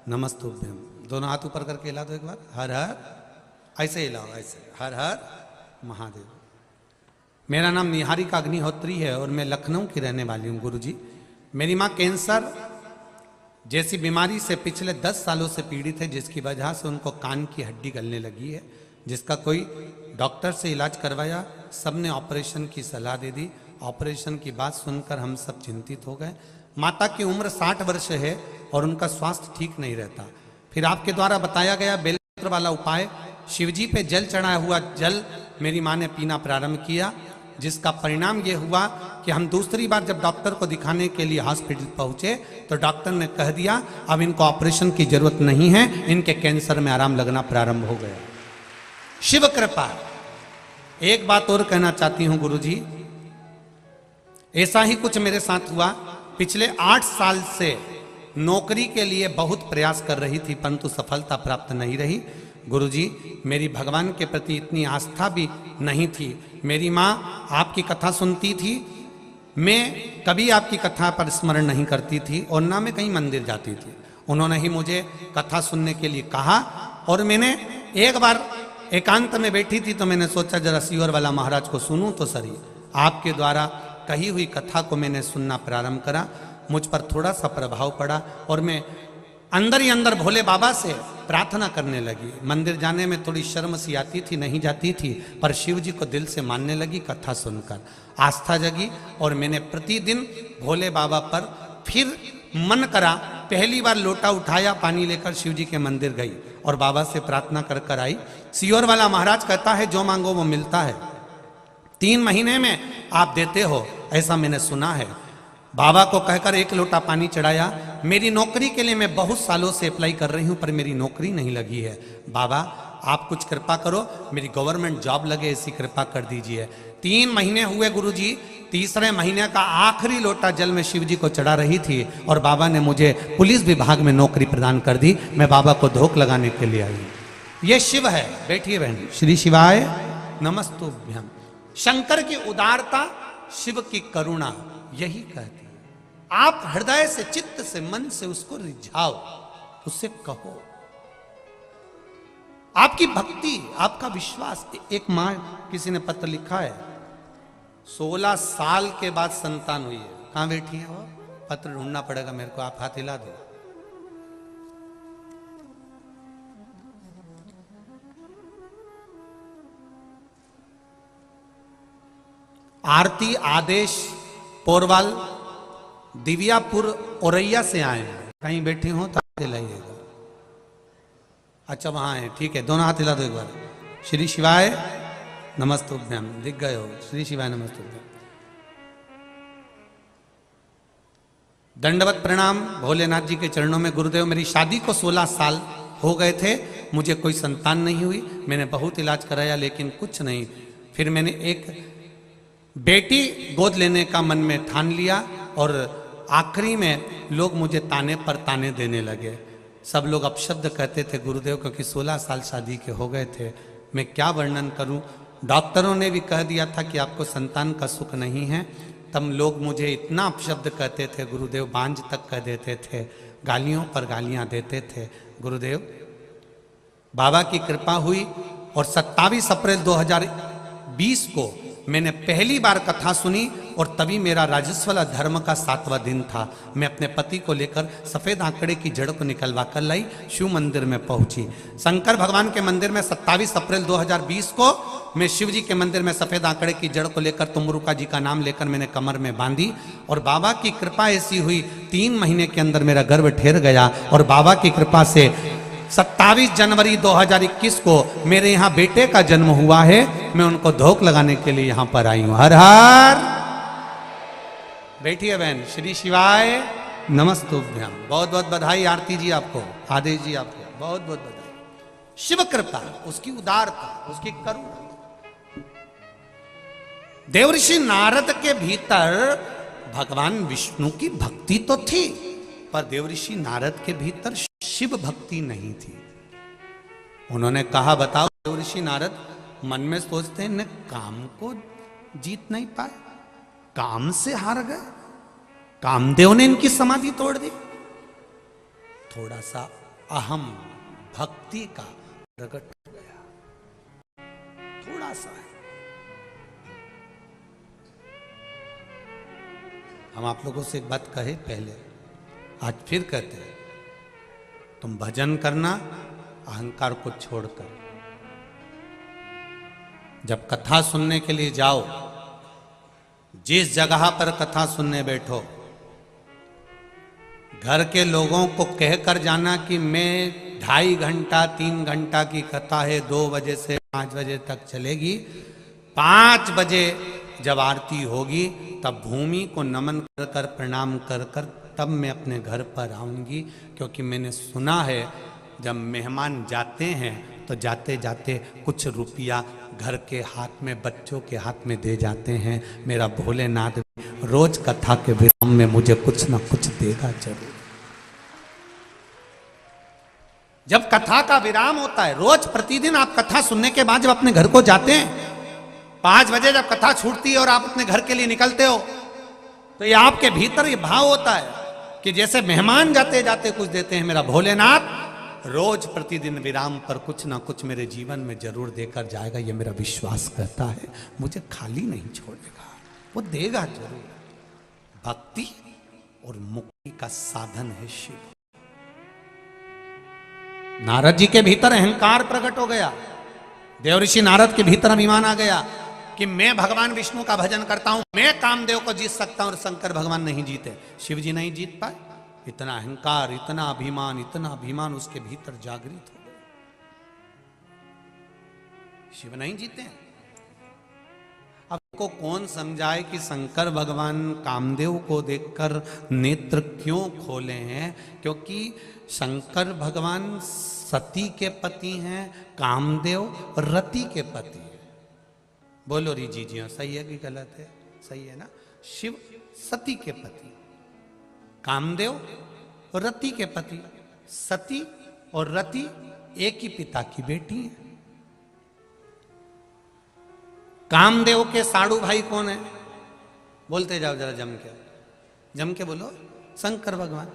नमस्तुभ्यम। दोनों हाथ ऊपर करके हिला दो एक बार। हर हर, ऐसे हिलाओ, ऐसे हर हर महादेव। मेरा नाम निहारिका अग्निहोत्री है और मैं लखनऊ की रहने वाली हूँ गुरुजी। मेरी माँ कैंसर जैसी बीमारी से पिछले 10 सालों से पीड़ित है, जिसकी वजह से उनको कान की हड्डी गलने लगी है, जिसका कोई डॉक्टर से इलाज करवाया, सबने ऑपरेशन की सलाह दे दी। ऑपरेशन की बात सुनकर हम सब चिंतित हो गए। माता की उम्र 60 वर्ष है और उनका स्वास्थ्य ठीक नहीं रहता। फिर आपके द्वारा बताया गया बेलपत्र वाला उपाय, शिवजी पे जल चढ़ाया हुआ जल मेरी माँ ने पीना प्रारंभ किया, जिसका परिणाम ये हुआ कि हम दूसरी बार जब डॉक्टर को दिखाने के लिए हॉस्पिटल पहुंचे तो डॉक्टर ने कह दिया अब इनको ऑपरेशन की जरूरत नहीं है, इनके कैंसर में आराम लगना प्रारंभ हो गया। शिव कृपा। एक बात और कहना चाहती हूं गुरुजी, ऐसा ही कुछ मेरे साथ हुआ। पिछले 8 साल से नौकरी के लिए बहुत प्रयास कर रही थी परंतु सफलता प्राप्त नहीं रही। गुरुजी, मेरी भगवान के प्रति इतनी आस्था भी नहीं थी। मेरी माँ आपकी कथा सुनती थी, मैं कभी आपकी कथा पर स्मरण नहीं करती थी और ना मैं कहीं मंदिर जाती थी। उन्होंने ही मुझे कथा सुनने के लिए कहा और मैंने एक बार एकांत में बैठी थी तो मैंने सोचा जरा सियोर वाला महाराज को सुनूं तो सही। आपके द्वारा कही हुई कथा को मैंने सुनना प्रारंभ करा, मुझ पर थोड़ा सा प्रभाव पड़ा और मैं अंदर ही अंदर भोले बाबा से प्रार्थना करने लगी। मंदिर जाने में थोड़ी शर्म सी आती थी, नहीं जाती थी, पर शिव जी को दिल से मानने लगी। कथा सुनकर आस्था जगी और मैंने प्रतिदिन भोले बाबा पर फिर मन करा। पहली बार लोटा उठाया, पानी लेकर शिव जी के मंदिर गई और बाबा से प्रार्थना कर कर आई। सियोर वाला महाराज कहता है जो मांगो वो मिलता है, 3 महीने में आप देते हो, ऐसा मैंने सुना है। बाबा को कहकर 1 लोटा पानी चढ़ाया। मेरी नौकरी के लिए मैं बहुत सालों से अप्लाई कर रही हूं पर मेरी नौकरी नहीं लगी है। बाबा आप कुछ कृपा करो, मेरी गवर्नमेंट जॉब लगे, ऐसी कृपा कर दीजिए। 3 महीने हुए गुरुजी, तीसरे महीने का आखिरी लोटा जल में शिव जी को चढ़ा रही थी और बाबा ने मुझे पुलिस विभाग में नौकरी प्रदान कर दी। मैं बाबा को धोख लगाने के लिए आई। ये शिव है, बैठिए बहन। श्री शिवाय नमस्तुभ्यम। शंकर की उदारता, शिव की करुणा यही कहती है। आप हृदय से, चित्त से, मन से उसको रिझाओ, उससे कहो। आपकी भक्ति, आपका विश्वास। एक मां, किसी ने पत्र लिखा है, 16 साल के बाद संतान हुई है। कहां बैठी है वो? पत्र ढूंढना पड़ेगा मेरे को, आप हाथ हिला दो। आरती आदेश पोरवाल दिव्यापुर औरैया से आए हैं। कहीं बैठी हो तो हिलाइएगा। अच्छा वहां है, ठीक है, दोनों हाथ हिला दो एक बार। श्री शिवाय नमस्तुभ्यम। दिख गए हो? श्री शिवाय नमस्तुभ्यम। दंडवत प्रणाम भोलेनाथ जी के चरणों में। गुरुदेव, मेरी शादी को 16 साल हो गए थे, मुझे कोई संतान नहीं हुई। मैंने बहुत इलाज कराया लेकिन कुछ नहीं। फिर मैंने एक बेटी गोद लेने का मन में ठान लिया और आखिरी में लोग मुझे ताने पर ताने देने लगे। सब लोग अपशब्द कहते थे गुरुदेव, क्योंकि 16 साल शादी के हो गए थे। मैं क्या वर्णन करूं। डॉक्टरों ने भी कह दिया था कि आपको संतान का सुख नहीं है। तब लोग मुझे इतना अपशब्द कहते थे गुरुदेव, बांझ तक कह देते थे, गालियों पर गालियां देते थे। गुरुदेव, बाबा की कृपा हुई और 27 अप्रैल 2020 को मैंने पहली बार कथा सुनी और तभी मेरा राजस्वला धर्म का 7वां दिन था। मैं अपने पति को लेकर सफेद आंकड़े की जड़ को निकलवा कर लाई, शिव मंदिर में पहुंची। शंकर भगवान के मंदिर में 27 अप्रैल 2020 को मैं शिव जी के मंदिर में सफेद आंकड़े की जड़ को लेकर तुमरुका जी का नाम लेकर मैंने कमर में बांधी और बाबा की कृपा ऐसी हुई 3 महीने के अंदर मेरा गर्भ ठहर गया और बाबा की कृपा से 27 जनवरी 2021 को मेरे यहाँ बेटे का जन्म हुआ है। मैं उनको धोख लगाने के लिए यहाँ पर आई हूँ। हर हर बैठिए बहन। श्री शिवाय नमस्तुभ्यम। बहुत बहुत बधाई आरती जी आपको, आदेश जी आपको बहुत बहुत बधाई। शिव कृपा, उसकी उदारता, उसकी करुणा। देवर्षि नारद के भीतर भगवान विष्णु की भक्ति तो थी, पर देवर्षि नारद के भीतर शिव भक्ति नहीं थी। उन्होंने कहा, बताओ देवर्षि नारद मन में सोचते हैं, न काम को जीत नहीं पाए, काम से हार गए, कामदेव ने इनकी समाधि तोड़ दी। थोड़ा सा अहम भक्ति का प्रकट हो गया, थोड़ा सा है। हम आप लोगों से एक बात कहे पहले, आज फिर कहते हैं, तुम भजन करना अहंकार को छोड़कर। जब कथा सुनने के लिए जाओ, जिस जगह पर कथा सुनने बैठो, घर के लोगों को कहकर जाना कि मैं 2.5 घंटा 3 घंटा की कथा है, 2 बजे से 5 बजे तक चलेगी। 5 बजे जब आरती होगी तब भूमि को नमन कर कर प्रणाम कर कर तब मैं अपने घर पर आऊंगी, क्योंकि मैंने सुना है जब मेहमान जाते हैं तो जाते जाते कुछ रुपया घर के हाथ में, बच्चों के हाथ में दे जाते हैं। मेरा भोलेनाथ रोज कथा के विराम में मुझे कुछ ना कुछ देगा जरूर। जब कथा का विराम होता है, रोज प्रतिदिन आप कथा सुनने के बाद जब अपने घर को जाते हैं, 5 बजे जब कथा छूटती है और आप अपने घर के लिए निकलते हो, तो ये आपके भीतर ये भाव होता है कि जैसे मेहमान जाते जाते कुछ देते हैं, मेरा भोलेनाथ रोज प्रतिदिन विराम पर कुछ ना कुछ मेरे जीवन में जरूर देकर जाएगा। ये मेरा विश्वास करता है, मुझे खाली नहीं छोड़ेगा, वो देगा जरूर। भक्ति और मुक्ति का साधन है शिव। नारद जी के भीतर अहंकार प्रकट हो गया, देवर्षि नारद के भीतर अभिमान आ गया कि मैं भगवान विष्णु का भजन करता हूं, मैं कामदेव को जीत सकता हूं और शंकर भगवान नहीं जीते, शिव जी नहीं जीत पाए। इतना अहंकार, इतना अभिमान उसके भीतर जागृत हो गया। शिव नहीं जीते। अब को कौन समझाए कि शंकर भगवान कामदेव को देखकर नेत्र क्यों खोले हैं? क्योंकि शंकर भगवान सती के पति हैं, कामदेव रति के पति हैं। बोलो री जी, जी सही है कि गलत है? सही है ना। शिव सती के पति, कामदेव रति के पति। सती और रति एक ही पिता की बेटी है। कामदेव के साड़ू भाई कौन है? बोलते जाओ जरा जम के बोलो। शंकर भगवान।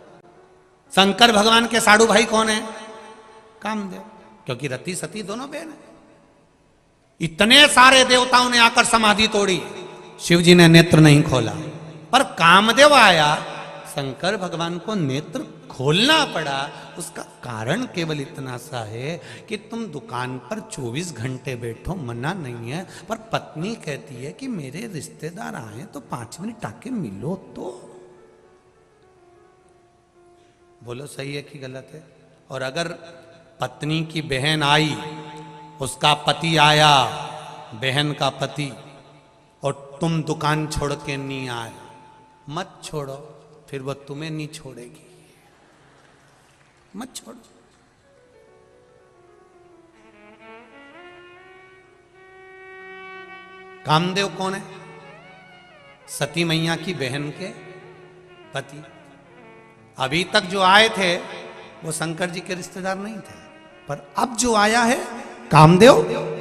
शंकर भगवान के साड़ू भाई कौन है? कामदेव। क्योंकि रति सती दोनों बहन है। इतने सारे देवताओं ने आकर समाधि तोड़ी, शिव जी ने नेत्र नहीं खोला, पर कामदेव आया, शंकर भगवान को नेत्र खोलना पड़ा। उसका कारण केवल इतना सा है कि तुम दुकान पर 24 घंटे बैठो, मना नहीं है, पर पत्नी कहती है कि मेरे रिश्तेदार आए तो 5 मिनट आके मिलो तो। बोलो सही है कि गलत है? और अगर पत्नी की बहन आई, उसका पति आया, बहन का पति, और तुम दुकान छोड़ के नहीं आए, मत छोड़ो, फिर वह तुम्हें नहीं छोड़ेगी। मत छोड़ो। कामदेव कौन है? सती मैया की बहन के पति। अभी तक जो आए थे वो शंकर जी के रिश्तेदार नहीं थे, पर अब जो आया है कामदेव,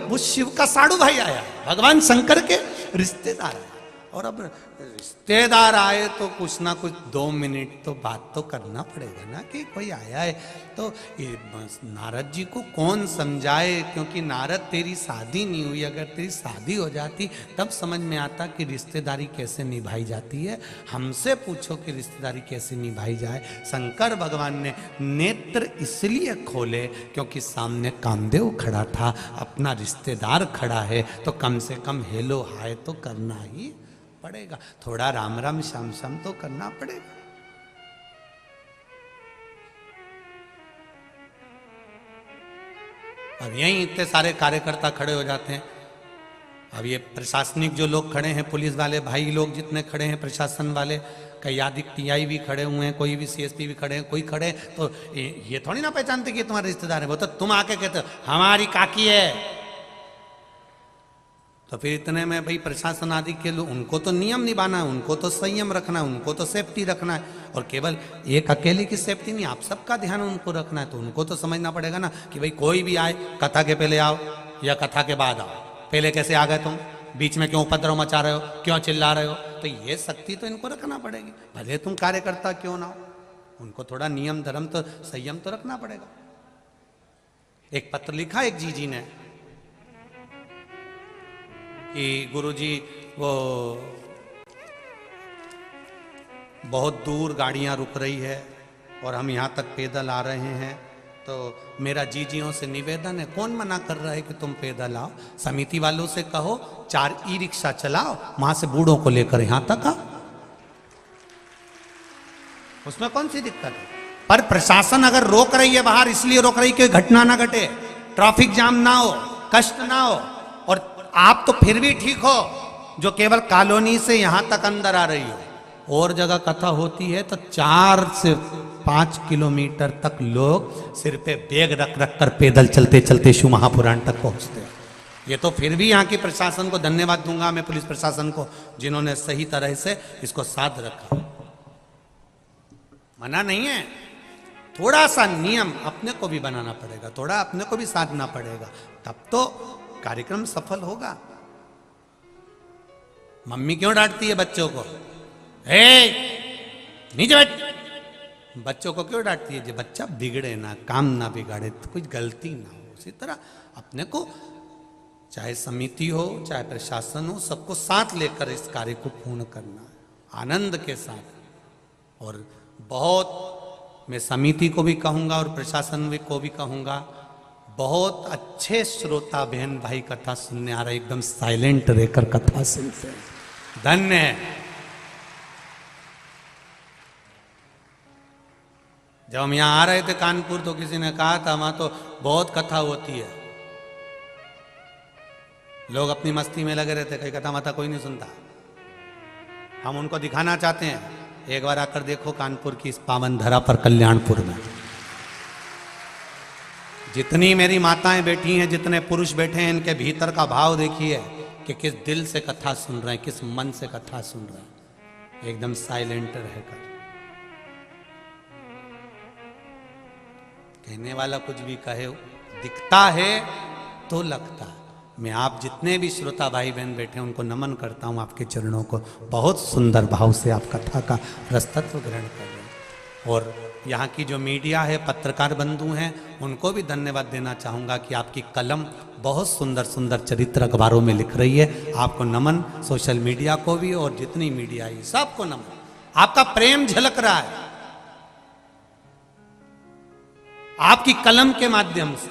वो शिव का साड़ू भाई आया, भगवान शंकर के रिश्तेदार है। और अब रिश्तेदार आए तो कुछ ना कुछ 2 मिनट तो बात तो करना पड़ेगा ना, कि कोई आया है तो ये बस नारद जी को कौन समझाए, क्योंकि नारद तेरी शादी नहीं हुई, अगर तेरी शादी हो जाती तब समझ में आता कि रिश्तेदारी कैसे निभाई जाती है। हमसे पूछो कि रिश्तेदारी कैसे निभाई जाए। शंकर भगवान ने नेत्र इसलिए खोले क्योंकि सामने कामदेव खड़ा था, अपना रिश्तेदार खड़ा है, तो कम से कम हेलो हाय तो करना ही पड़ेगा, थोड़ा राम राम श्याम श्याम तो करना पड़ेगा। अब यहीं इतने सारे कार्यकर्ता खड़े हो जाते हैं। अब ये प्रशासनिक जो लोग खड़े हैं, पुलिस वाले भाई लोग जितने खड़े हैं, प्रशासन वाले, कई आदि टीआई भी खड़े हुए हैं, कोई भी सीएसपी भी खड़े हैं, कोई खड़े हैं, तो ये थोड़ी ना पहचानते कि ये तुम्हारे रिश्तेदार है। वो तो तुम आके कहते हो हमारी काकी है, तो फिर इतने में भाई प्रशासन आदि के लोग, उनको तो नियम निभाना है, उनको तो संयम रखना है, उनको तो सेफ्टी रखना है, और केवल एक अकेले की सेफ्टी नहीं, आप सबका ध्यान उनको रखना है। तो उनको तो समझना पड़ेगा ना कि भाई कोई भी आए, कथा के पहले आओ या कथा के बाद आओ, पहले कैसे आ गए तुम, बीच में क्यों उपद्रव मचा रहे हो, क्यों चिल्ला रहे हो, तो ये शक्ति तो इनको रखना पड़ेगी, भले तुम कार्यकर्ता क्यों ना हो, उनको थोड़ा नियम धर्म तो संयम तो रखना पड़ेगा। एक पत्र लिखा एक जी ने कि गुरुजी वो बहुत दूर गाड़ियां रुक रही है और हम यहाँ तक पैदल आ रहे हैं, तो मेरा जीजियों से निवेदन है, कौन मना कर रहा है कि तुम पैदल आओ, समिति वालों से कहो 4 ई रिक्शा चलाओ, वहां से बूढ़ों को लेकर यहां तक आओ, उसमें कौन सी दिक्कत है। पर प्रशासन अगर रोक रही है बाहर, इसलिए रोक रही कि घटना ना घटे, ट्रैफिक जाम ना हो, कष्ट ना हो, और आप तो फिर भी ठीक हो जो केवल कॉलोनी से यहां तक अंदर आ रही हो। और जगह कथा होती है तो 4 से 5 किलोमीटर तक लोग सिर पे बैग रख रख कर पैदल चलते चलते शिव महापुराण तक पहुंचते हैं। ये तो फिर भी यहाँ की प्रशासन को धन्यवाद दूंगा मैं, पुलिस प्रशासन को, जिन्होंने सही तरह से इसको साध रखा। मना नहीं है, थोड़ा सा नियम अपने को भी बनाना पड़ेगा, थोड़ा अपने को भी साधना पड़ेगा, तब तो कार्यक्रम सफल होगा। मम्मी क्यों डांटती है बच्चों को, नीचे बैठ, बच्चों को क्यों डांटती है, जो बच्चा बिगड़े ना, काम ना बिगाड़े, तो कुछ गलती ना हो। उसी तरह अपने को, चाहे समिति हो चाहे प्रशासन हो, सबको साथ लेकर इस कार्य को पूर्ण करना है, आनंद के साथ। और बहुत मैं समिति को भी कहूंगा और प्रशासन को भी कहूंगा, बहुत अच्छे श्रोता बहन भाई कथा सुनने आ रहे, एकदम साइलेंट रहकर कथा सुनते हैं, धन्य है। जब हम यहाँ आ रहे थे कानपुर तो किसी ने कहा था वहां तो बहुत कथा होती है, लोग अपनी मस्ती में लगे रहते, कहीं कथा वथा कोई नहीं सुनता। हम उनको दिखाना चाहते हैं, एक बार आकर देखो कानपुर की इस पावन धरा पर, कल्याणपुर में जितनी मेरी माताएं बैठी हैं, जितने पुरुष बैठे हैं, इनके भीतर का भाव देखिए कि किस दिल से कथा सुन रहे हैं, किस मन से कथा सुन रहे हैं, एकदम साइलेंट रहकर। कहने वाला कुछ भी कहे, दिखता है तो लगता है। मैं आप जितने भी श्रोता भाई बहन बैठे हैं उनको नमन करता हूं, आपके चरणों को, बहुत सुंदर भाव से आप कथा का रसतत्व ग्रहण कर रहे हैं। और यहाँ की जो मीडिया है, पत्रकार बंधु हैं, उनको भी धन्यवाद देना चाहूँगा कि आपकी कलम बहुत सुंदर सुंदर चरित्र अखबारों में लिख रही है। आपको नमन, सोशल मीडिया को भी और जितनी मीडिया है सबको नमन। आपका प्रेम झलक रहा है आपकी कलम के माध्यम से।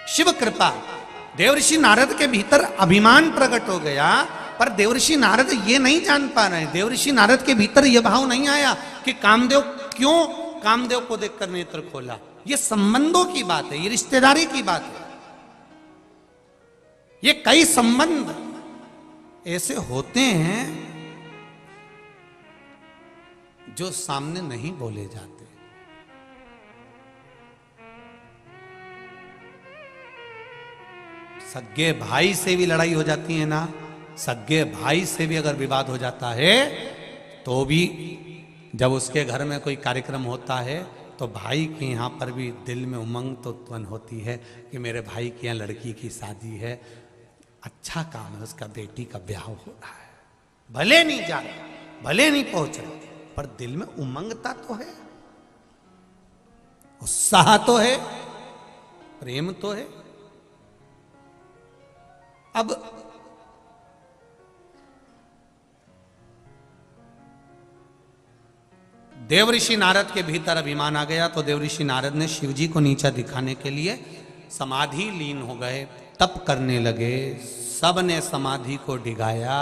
शिव कृपा, देवर्षि नारद के भीतर अभिमान प्रकट हो गया, पर देवर्षि नारद ये नहीं जान पा रहे हैं, देवर्षि नारद के भीतर यह भाव नहीं आया कि कामदेव क्यों कामदेव को देखकर नेत्र खोला। ये संबंधों की बात है, ये रिश्तेदारी की बात है। ये कई संबंध ऐसे होते हैं जो सामने नहीं बोले जाते। सगे भाई से भी लड़ाई हो जाती है ना, सगे भाई से भी अगर विवाद हो जाता है तो भी जब उसके घर में कोई कार्यक्रम होता है तो भाई के यहाँ पर भी दिल में उमंग तो उत्पन्न होती है कि मेरे भाई के यहाँ लड़की की शादी है, अच्छा काम है, उसका बेटी का ब्याह हो रहा है, भले नहीं जा रहा, भले नहीं पहुंच रहा, पर दिल में उमंगता तो है, उत्साह तो है, प्रेम तो है। अब देवऋषि नारद के भीतर अभिमान आ गया, तो देवऋषि नारद ने शिवजी को नीचा दिखाने के लिए समाधि लीन हो गए, तप करने लगे। सब ने समाधि को डिगाया,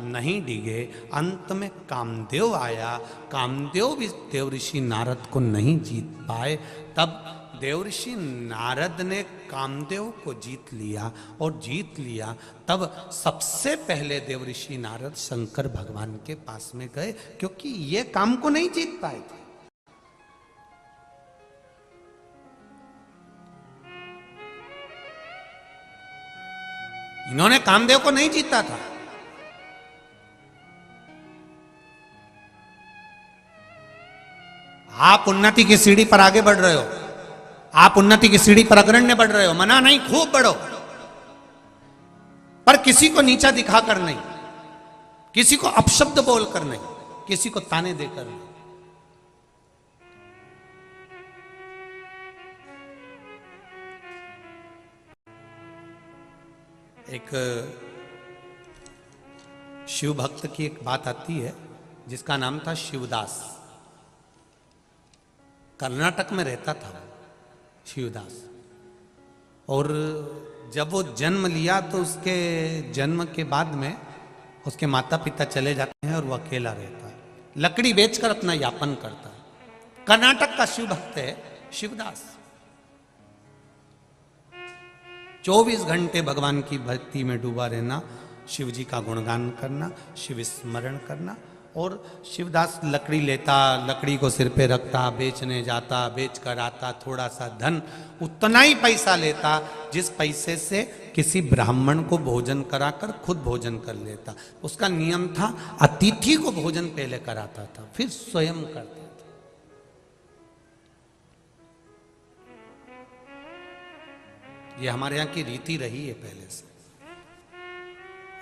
नहीं डिगे। अंत में कामदेव आया, कामदेव भी देवऋषि नारद को नहीं जीत पाए। तब देवऋषि नारद ने कामदेव को जीत लिया, और जीत लिया तब सबसे पहले देवऋषि नारद शंकर भगवान के पास में गए, क्योंकि ये काम को नहीं जीत पाए थे। इन्होंने कामदेव को नहीं जीता था। आप उन्नति की सीढ़ी पर आगे बढ़ रहे हो, आप उन्नति की सीढ़ी पर अग्रण्य बढ़ रहे हो, मना नहीं, खूब बढ़ो, पर किसी को नीचा दिखाकर नहीं, किसी को अपशब्द बोलकर नहीं, किसी को ताने देकर नहीं। एक शिव भक्त की एक बात आती है, जिसका नाम था शिवदास। कर्नाटक में रहता था शिवदास, और जब वो जन्म लिया तो उसके जन्म के बाद में उसके माता पिता चले जाते हैं और वो अकेला रहता है, लकड़ी बेचकर अपना यापन करता है। कर्नाटक का शिव भक्त है शिवदास। 24 घंटे भगवान की भक्ति में डूबा रहना, शिव जी का गुणगान करना, शिव स्मरण करना। और शिवदास लकड़ी लेता, लकड़ी को सिर पे रखता, बेचने जाता, बेच कर आता, थोड़ा सा धन, उतना ही पैसा लेता जिस पैसे से किसी ब्राह्मण को भोजन कराकर खुद भोजन कर लेता। उसका नियम था, अतिथि को भोजन पहले कराता था, फिर स्वयं करता था। ये हमारे यहाँ की रीति रही है पहले से।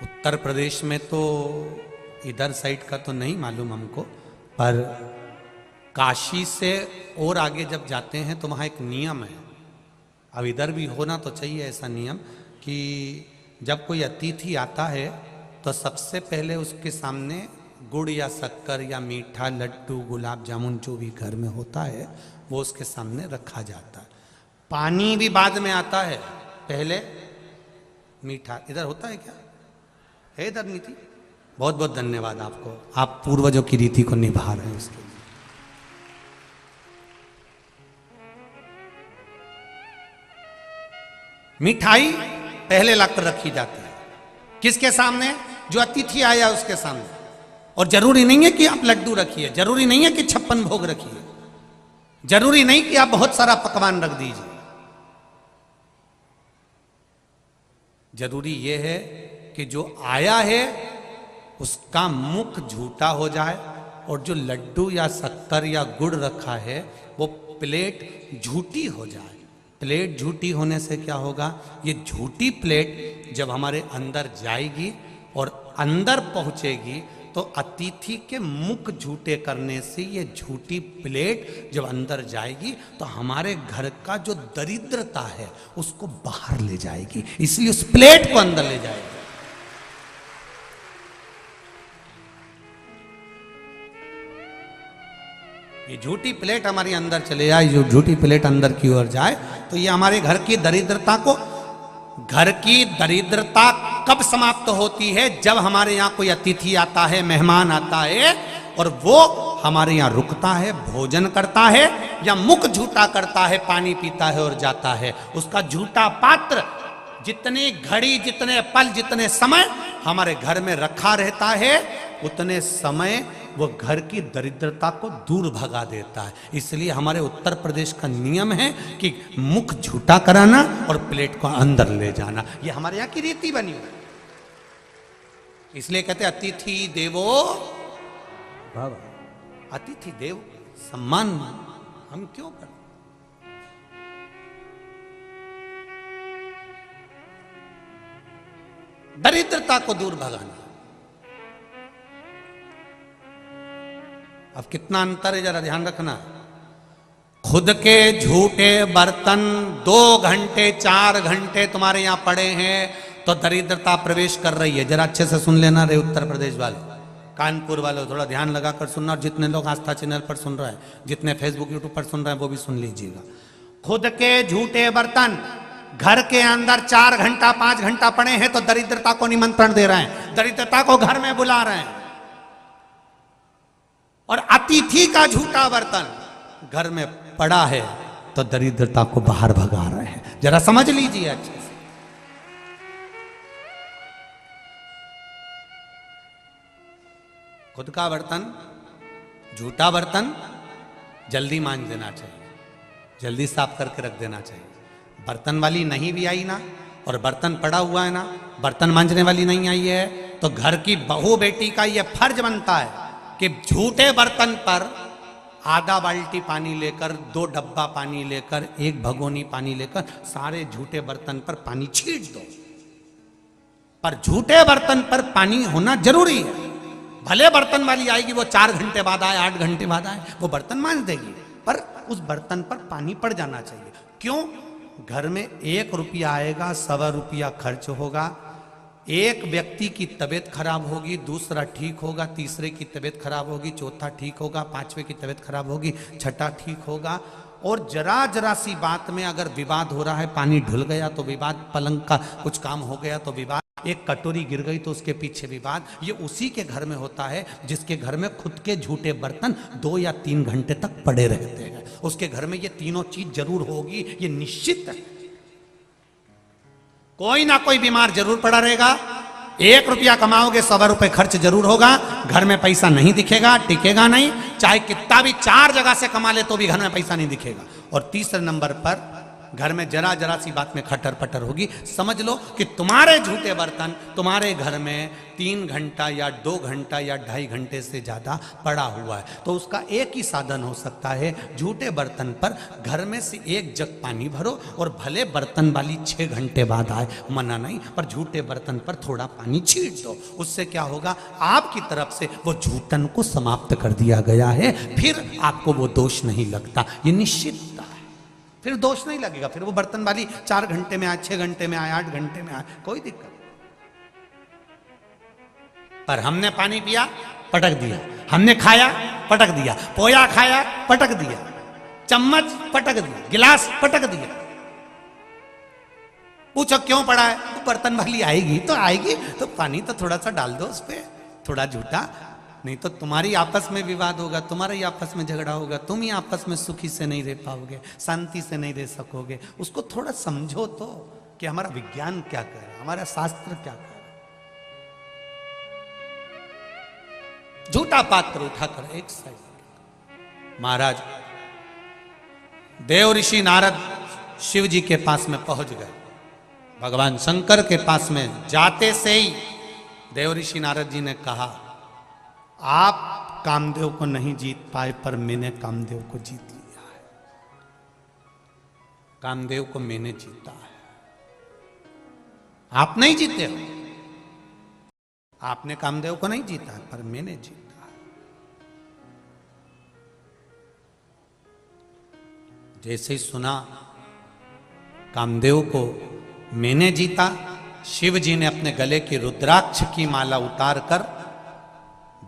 उत्तर प्रदेश में तो इधर साइड का तो नहीं मालूम हमको, पर काशी से और आगे जब जाते हैं तो वहाँ एक नियम है, अब इधर भी होना तो चाहिए ऐसा नियम, कि जब कोई अतिथि आता है तो सबसे पहले उसके सामने गुड़ या शक्कर या मीठा, लड्डू, गुलाब जामुन जो भी घर में होता है वो उसके सामने रखा जाता है। पानी भी बाद में आता है, पहले मीठा। इधर होता है क्या? है इधर नीति? बहुत बहुत धन्यवाद आपको, आप पूर्वजों की रीति को निभा रहे हैं उसके लिए। मिठाई पहले लाकर रखी जाती है, किसके सामने? जो अतिथि आया उसके सामने। और जरूरी नहीं है कि आप लड्डू रखिए, जरूरी नहीं है कि 56 भोग रखिए, जरूरी नहीं कि आप बहुत सारा पकवान रख दीजिए। जरूरी यह है कि जो आया है उसका मुख झूठा हो जाए, और जो लड्डू या शक्कर या गुड़ रखा है वो प्लेट झूठी हो जाए। प्लेट झूठी होने से क्या होगा? ये झूठी प्लेट जब हमारे अंदर जाएगी और अंदर पहुंचेगी तो अतिथि के मुख झूठे करने से ये झूठी प्लेट जब अंदर जाएगी तो हमारे घर का जो दरिद्रता है उसको बाहर ले जाएगी, इसलिए उस प्लेट को अंदर ले जाएगी। ये झूठी प्लेट हमारे अंदर चले जाए, जो झूठी प्लेट अंदर की ओर जाए तो ये हमारे घर की दरिद्रता को, घर की दरिद्रता कब समाप्त होती है? जब हमारे यहाँ कोई अतिथि आता है, मेहमान आता है और वो हमारे यहाँ रुकता है, भोजन करता है, या मुख झूठा करता है, पानी पीता है और जाता है। उसका झूठा पात्र जितनी घड़ी, जितने पल, जितने समय हमारे घर में रखा रहता है उतने समय वो घर की दरिद्रता को दूर भगा देता है। इसलिए हमारे उत्तर प्रदेश का नियम है कि मुख झूठा कराना और प्लेट को अंदर ले जाना, ये हमारे यहाँ की रीति बनी हुई। इसलिए कहते अतिथि देवो भव, अतिथि देव सम्मान हम क्यों करते? दरिद्रता को दूर भगाना। अब कितना अंतर है जरा ध्यान रखना। खुद के झूठे बर्तन 2 घंटे 4 घंटे तुम्हारे यहां पड़े हैं तो दरिद्रता प्रवेश कर रही है। जरा अच्छे से सुन लेना रे उत्तर प्रदेश वाले, कानपुर वालों, थोड़ा ध्यान लगाकर सुनना। और जितने लोग आस्था चैनल पर सुन रहे हैं, जितने फेसबुक यूट्यूब पर सुन रहे हैं, वो भी सुन लीजिएगा। खुद के झूठे बर्तन घर के अंदर 4 घंटा 5 घंटा पड़े हैं तो दरिद्रता को निमंत्रण दे रहे हैं, दरिद्रता को घर में बुला रहे हैं। और अतिथि का झूठा बर्तन घर में पड़ा है तो दरिद्रता को बाहर भगा रहे हैं। जरा समझ लीजिए अच्छे से। खुद का बर्तन, झूठा बर्तन जल्दी मांज देना चाहिए, जल्दी साफ करके रख देना चाहिए। बर्तन वाली नहीं भी आई ना, और बर्तन पड़ा हुआ है ना, बर्तन मांजने वाली नहीं आई है, तो घर की बहू बेटी का यह फर्ज बनता है कि झूठे बर्तन पर आधा बाल्टी पानी लेकर, 2 डब्बा पानी लेकर, 1 भगोनी पानी लेकर सारे झूठे बर्तन पर पानी छीट दो। पर झूठे बर्तन पर पानी होना जरूरी है। भले बर्तन वाली आएगी, वो 4 घंटे बाद आए, 8 घंटे बाद आए, वो बर्तन मांज देगी, पर उस बर्तन पर पानी पड़ जाना चाहिए। क्यों? घर में 1 रुपया आएगा, 1.25 रुपया खर्च होगा। एक व्यक्ति की तबीयत खराब होगी, दूसरा ठीक होगा, तीसरे की तबीयत खराब होगी, चौथा ठीक होगा, 5वें की तबीयत खराब होगी, छठा ठीक होगा। और जरा जरा सी बात में अगर विवाद हो रहा है, पानी ढुल गया तो विवाद, पलंग का कुछ काम हो गया तो विवाद, एक कटोरी गिर गई तो उसके पीछे विवाद। ये उसी के घर में होता है जिसके घर में खुद के झूठे बर्तन 2 या 3 घंटे तक पड़े रहते हैं। उसके घर में ये तीनों चीज जरूर होगी, ये निश्चित है। कोई ना कोई बीमार जरूर पड़ा रहेगा। 1 रुपया कमाओगे, 1.25 रुपए खर्च जरूर होगा। घर में पैसा नहीं दिखेगा, टिकेगा नहीं। चाहे कितना भी 4 जगह से कमा ले तो भी घर में पैसा नहीं दिखेगा। और तीसरे नंबर पर घर में जरा जरा सी बात में खटर पटर होगी। समझ लो कि तुम्हारे झूठे बर्तन तुम्हारे घर में 3 घंटा या 2 घंटा या 2.5 घंटे से ज्यादा पड़ा हुआ है। तो उसका एक ही साधन हो सकता है, झूठे बर्तन पर घर में से 1 जग पानी भरो, और भले बर्तन वाली 6 घंटे बाद आए, मना नहीं, पर झूठे बर्तन पर थोड़ा पानी छीट दो। उससे क्या होगा, आपकी तरफ से वो झूठन को समाप्त कर दिया गया है। फिर आपको वो दोष नहीं लगता, ये निश्चित है। फिर दोष नहीं लगेगा। फिर वो बर्तन वाली 4 घंटे में आए, 6 घंटे में आए, 8 घंटे में आए, कोई दिक्कत नहीं। पर हमने पानी पिया, पटक दिया, हमने खाया, पटक दिया, पोया खाया, पटक दिया, चम्मच पटक दिया, गिलास पटक दिया। पूछो क्यों पड़ा है? तो बर्तन वाली आएगी तो आएगी, तो पानी तो थोड़ा सा डाल दो उस पर, थोड़ा झूठा। नहीं तो तुम्हारी आपस में विवाद होगा, तुम्हारा ही आपस में झगड़ा होगा, तुम ही आपस में सुखी से नहीं रह पाओगे, शांति से नहीं रह सकोगे। उसको थोड़ा समझो तो कि हमारा विज्ञान क्या कह रहा है, हमारा शास्त्र क्या कह रहा है। झूठा पात्र उठाकर एक साइड। महाराज देव ऋषि नारद शिव जी के पास में पहुंच गए। भगवान शंकर के पास में जाते से ही देव ऋषि नारद जी ने कहा, आप कामदेव को नहीं जीत पाए, पर मैंने कामदेव को जीत लिया है। कामदेव को मैंने जीता है, आप नहीं जीते हो। आपने कामदेव को नहीं जीता है, पर मैंने जीता है। जैसे ही सुना कामदेव को मैंने जीता, शिव जी ने अपने गले की रुद्राक्ष की माला उतार कर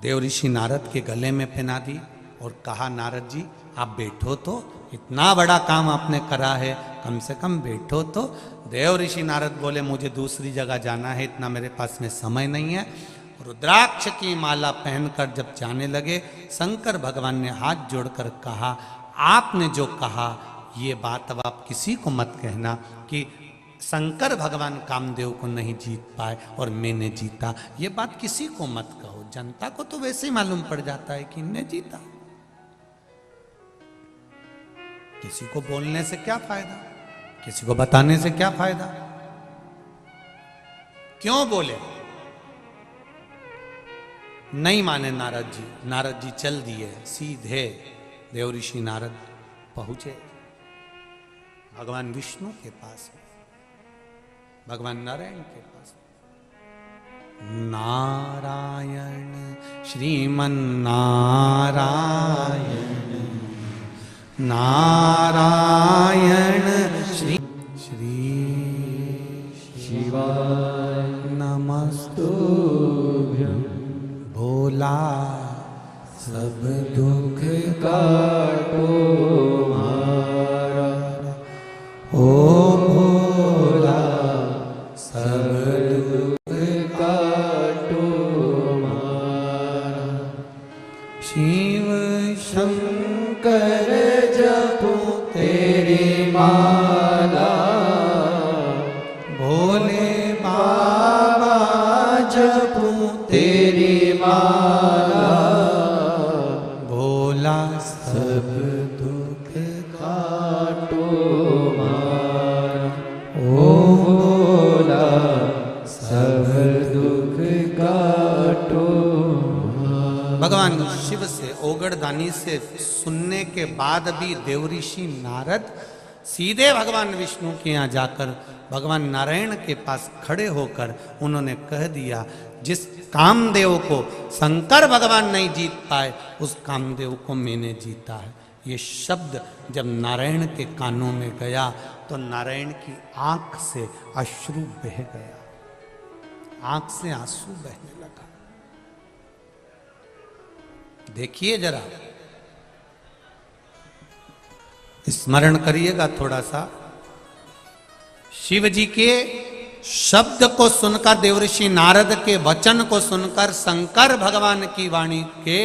देव ऋषि नारद के गले में पहना दी और कहा, नारद जी आप बैठो तो, इतना बड़ा काम आपने करा है, कम से कम बैठो तो। देव ऋषि नारद बोले, मुझे दूसरी जगह जाना है, इतना मेरे पास में समय नहीं है। रुद्राक्ष की माला पहनकर जब जाने लगे, शंकर भगवान ने हाथ जोड़कर कहा, आपने जो कहा ये बात अब आप किसी को मत कहना कि शंकर भगवान कामदेव को नहीं जीत पाए और मैंने जीता। ये बात किसी को मत कहो, जनता को तो वैसे ही मालूम पड़ जाता है कि इनने जीता। किसी को बोलने से क्या फायदा, किसी को बताने से क्या फायदा। क्यों बोले? नहीं माने नारद जी। नारद जी चल दिए, सीधे देव ऋषि नारद पहुंचे भगवान विष्णु के पास, भगवान नारायण के पास। नारायण श्रीमन्नारायण नारायण श्री श्री शिवाय नमस्तुभ्यं भोला सब दुख काटो मारा ओ भोला सब दुख काटो मारा शिव शंकर जपो तेरी माला भोले बाबा जपो तेरी माला भोला सब दुख काटो मारा ओ भोला सब दुख काटो मारा। भगवान शिव से ओगड़दानी से सुनने के बाद भी देवऋषि नारद सीधे भगवान विष्णु के यहाँ जाकर भगवान नारायण के पास खड़े होकर उन्होंने कह दिया, जिस कामदेव को शंकर भगवान नहीं जीत पाए उस कामदेव को मैंने जीता है। ये शब्द जब नारायण के कानों में गया तो नारायण की आंख से अश्रु बह गया, आंख से आंसू बहने लगा। देखिए जरा, स्मरण करिएगा थोड़ा सा। शिव जी के शब्द को सुनकर, देवऋषि नारद के वचन को सुनकर, शंकर भगवान की वाणी के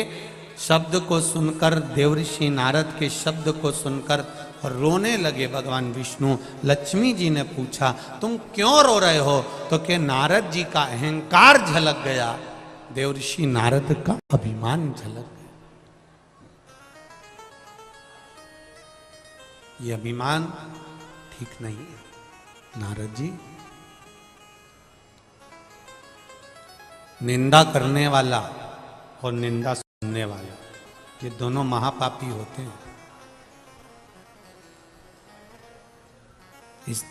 शब्द को सुनकर, देवऋषि नारद के शब्द को सुनकर रोने लगे भगवान विष्णु। लक्ष्मी जी ने पूछा, तुम क्यों रो रहे हो? तो कि नारद जी का अहंकार झलक गया, देवऋषि नारद का अभिमान झलक गया। ये अभिमान ठीक नहीं है नारद जी। निंदा करने वाला और निंदा सुनने वाला, ये दोनों महापापी होते हैं। इस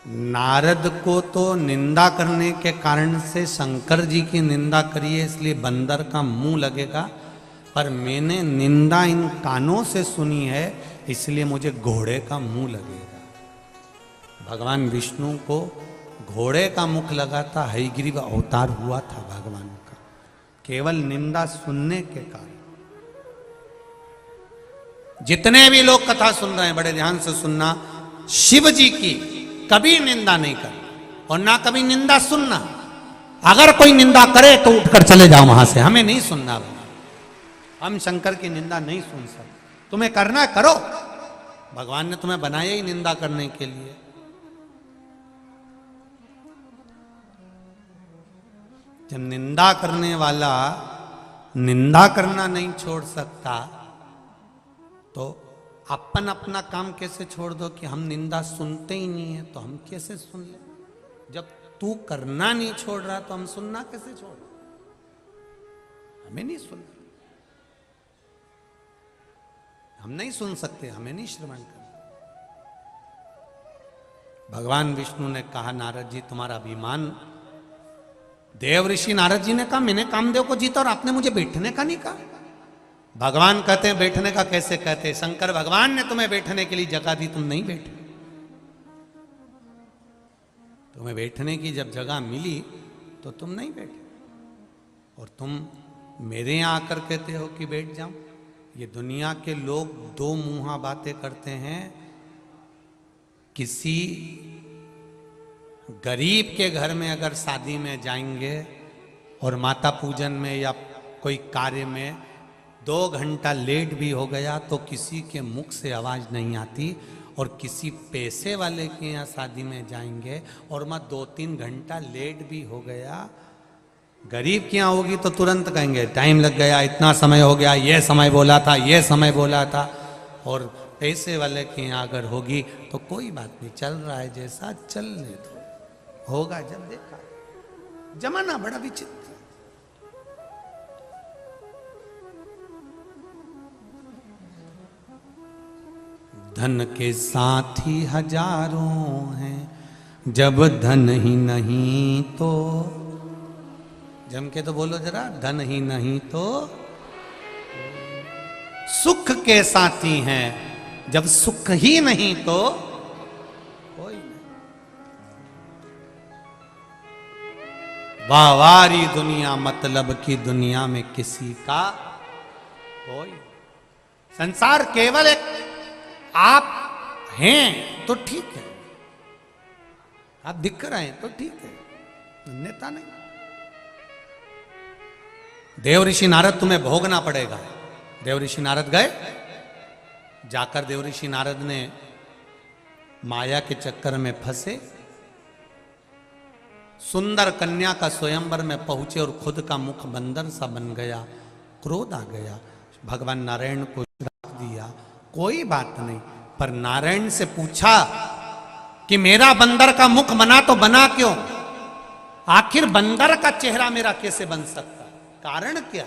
नारद को तो निंदा करने के कारण से शंकर जी की निंदा करी है, इसलिए बंदर का मुंह लगेगा, पर मैंने निंदा इन कानों से सुनी है इसलिए मुझे घोड़े का मुंह लगेगा। भगवान विष्णु को घोड़े का मुख लगा था, हयग्रीव अवतार हुआ था भगवान का, केवल निंदा सुनने के कारण। जितने भी लोग कथा सुन रहे हैं बड़े ध्यान से सुनना, शिव जी की कभी निंदा नहीं करना और ना कभी निंदा सुनना। अगर कोई निंदा करे तो उठकर चले जाओ वहां से, हमें नहीं सुनना। हम शंकर की निंदा नहीं सुन सकते। तुम्हें करना करो, भगवान ने तुम्हें बनाया ही निंदा करने के लिए। जब निंदा करने वाला निंदा करना नहीं छोड़ सकता तो अपन अपना काम कैसे छोड़ दो कि हम निंदा सुनते ही नहीं है, तो हम कैसे सुन ले? जब तू करना नहीं छोड़ रहा तो हम सुनना कैसे छोड़? हमें नहीं सुनना, हम नहीं सुन सकते, हमें नहीं श्रवण करना। भगवान विष्णु ने कहा, नारद जी तुम्हारा अभिमान। देवऋषि नारद जी ने कहा, मैंने कामदेव को जीता और आपने मुझे बैठने का नहीं कहा। भगवान कहते हैं बैठने का कैसे कहते हैं? शंकर भगवान ने तुम्हें बैठने के लिए जगह दी, तुम नहीं बैठे। तुम्हें बैठने की जब जगह मिली तो तुम नहीं बैठे, और तुम मेरे यहां आकर कहते हो कि बैठ जाओ। ये दुनिया के लोग दो मुंहा बातें करते हैं। किसी गरीब के घर में अगर शादी में जाएंगे और माता पूजन में या कोई कार्य में 2 घंटा लेट भी हो गया तो किसी के मुख से आवाज़ नहीं आती, और किसी पैसे वाले के यहाँ शादी में जाएंगे और मैं 2-3 घंटा लेट भी हो गया, गरीब के यहाँ होगी तो तुरंत कहेंगे टाइम लग गया, इतना समय हो गया, ये समय बोला था, ये समय बोला था। और पैसे वाले के यहाँ अगर होगी तो कोई बात नहीं, चल रहा है जैसा चलने दो, होगा जब देखा। जमाना बड़ा विचित्र। धन के साथी हजारों हैं, जब धन ही नहीं तो जम के तो बोलो जरा, धन ही नहीं तो सुख के साथी हैं, जब सुख ही नहीं तो कोई नहीं। वाहवारी दुनिया मतलब की दुनिया में किसी का कोई। संसार केवल एक आप हैं तो ठीक है, आप दिख रहे हैं तो ठीक है, अन्यथा नहीं। देव ऋषि नारद तुम्हें भोगना पड़ेगा। देव ऋषि नारद गए, जाकर देव ऋषि नारद ने माया के चक्कर में फंसे, सुंदर कन्या का स्वयंवर में पहुंचे और खुद का मुख बंदर सा बन गया, क्रोध आ गया, भगवान नारायण को श्राप दिया। कोई बात नहीं, पर नारायण से पूछा कि मेरा बंदर का मुख बना तो बना क्यों? आखिर बंदर का चेहरा मेरा कैसे बन सकता? कारण क्या?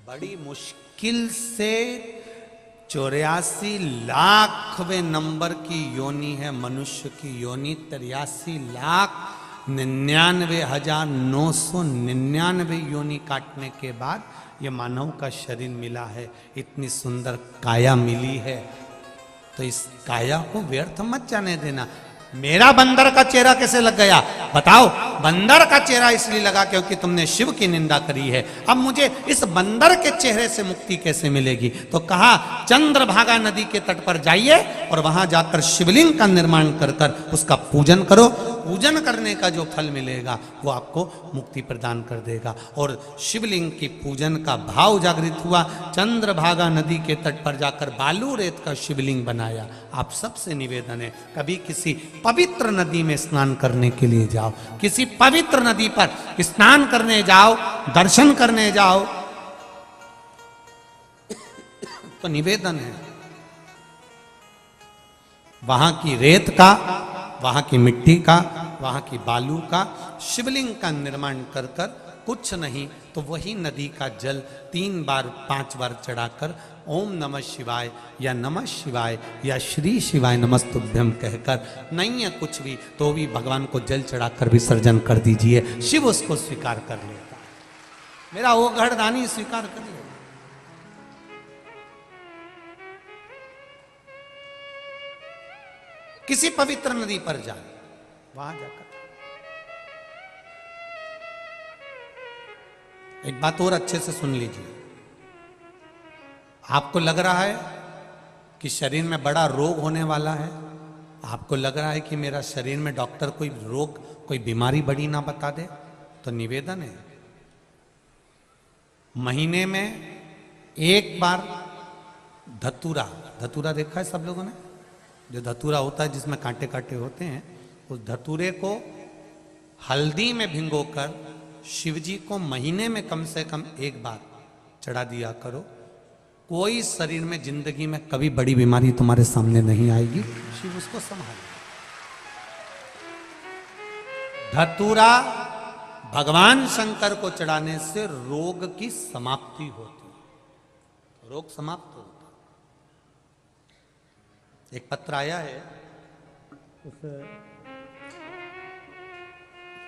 बड़ी मुश्किल से 84 लाखवें नंबर की योनि है मनुष्य की योनि। 83,99,999 योनि काटने के बाद ये मानव का शरीर मिला है, इतनी सुंदर काया मिली है, तो इस काया को व्यर्थ मत जाने देना। मेरा बंदर का चेहरा कैसे लग गया बताओ? बंदर का चेहरा इसलिए लगा क्योंकि तुमने शिव की निंदा करी है। अब मुझे इस बंदर के चेहरे से मुक्ति कैसे मिलेगी? तो कहा चंद्रभागा नदी के तट पर जाइए और वहां जाकर शिवलिंग का निर्माण कर कर उसका पूजन करो। पूजन करने का जो फल मिलेगा वो आपको मुक्ति प्रदान कर देगा। और शिवलिंग की पूजन का भाव जागृत हुआ। चंद्रभागा नदी के तट पर जाकर बालू रेत का शिवलिंग बनाया। आप सबसे निवेदन है, कभी किसी पवित्र नदी में स्नान करने के लिए जाओ, किसी पवित्र नदी पर स्नान करने जाओ, दर्शन करने जाओ, तो निवेदन है वहां की रेत का, वहां की मिट्टी का, वहां की बालू का शिवलिंग का निर्माण कर कर कुछ नहीं तो वही नदी का जल 3 बार 5 बार चढ़ाकर ओम नमः शिवाय या नमः शिवाय या श्री शिवाय नमस्तुभ्यम कहकर, नहीं है कुछ भी तो भी भगवान को जल चढ़ाकर विसर्जन कर दीजिए। शिव उसको स्वीकार कर लेगा, मेरा वो घड़दानी स्वीकार कर लेगा। किसी पवित्र नदी पर जाए, वहां जाकर एक बात और अच्छे से सुन लीजिए। आपको लग रहा है कि शरीर में बड़ा रोग होने वाला है, आपको लग रहा है कि मेरा शरीर में डॉक्टर कोई रोग कोई बीमारी बड़ी ना बता दे, तो निवेदन है महीने में एक बार धतूरा, धतूरा देखा है सब लोगों ने? जो धतूरा होता है जिसमें कांटे कांटे होते हैं, उस धतूरे को हल्दी में भिगोकर शिवजी को महीने में कम से कम एक बार चढ़ा दिया करो। कोई शरीर में जिंदगी में कभी बड़ी बीमारी तुम्हारे सामने नहीं आएगी, शिव उसको संभाले। धतूरा भगवान शंकर को चढ़ाने से रोग की समाप्ति होती, रोग समाप्त होता। एक पत्र आया है, उस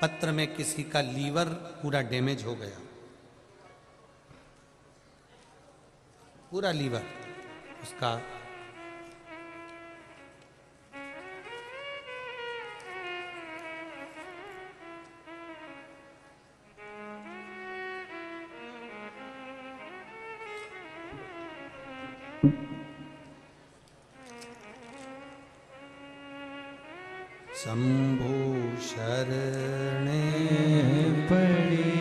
पत्र में किसी का लीवर पूरा डैमेज हो गया, पूरा लीवर उसका शंभु शरणे पड़े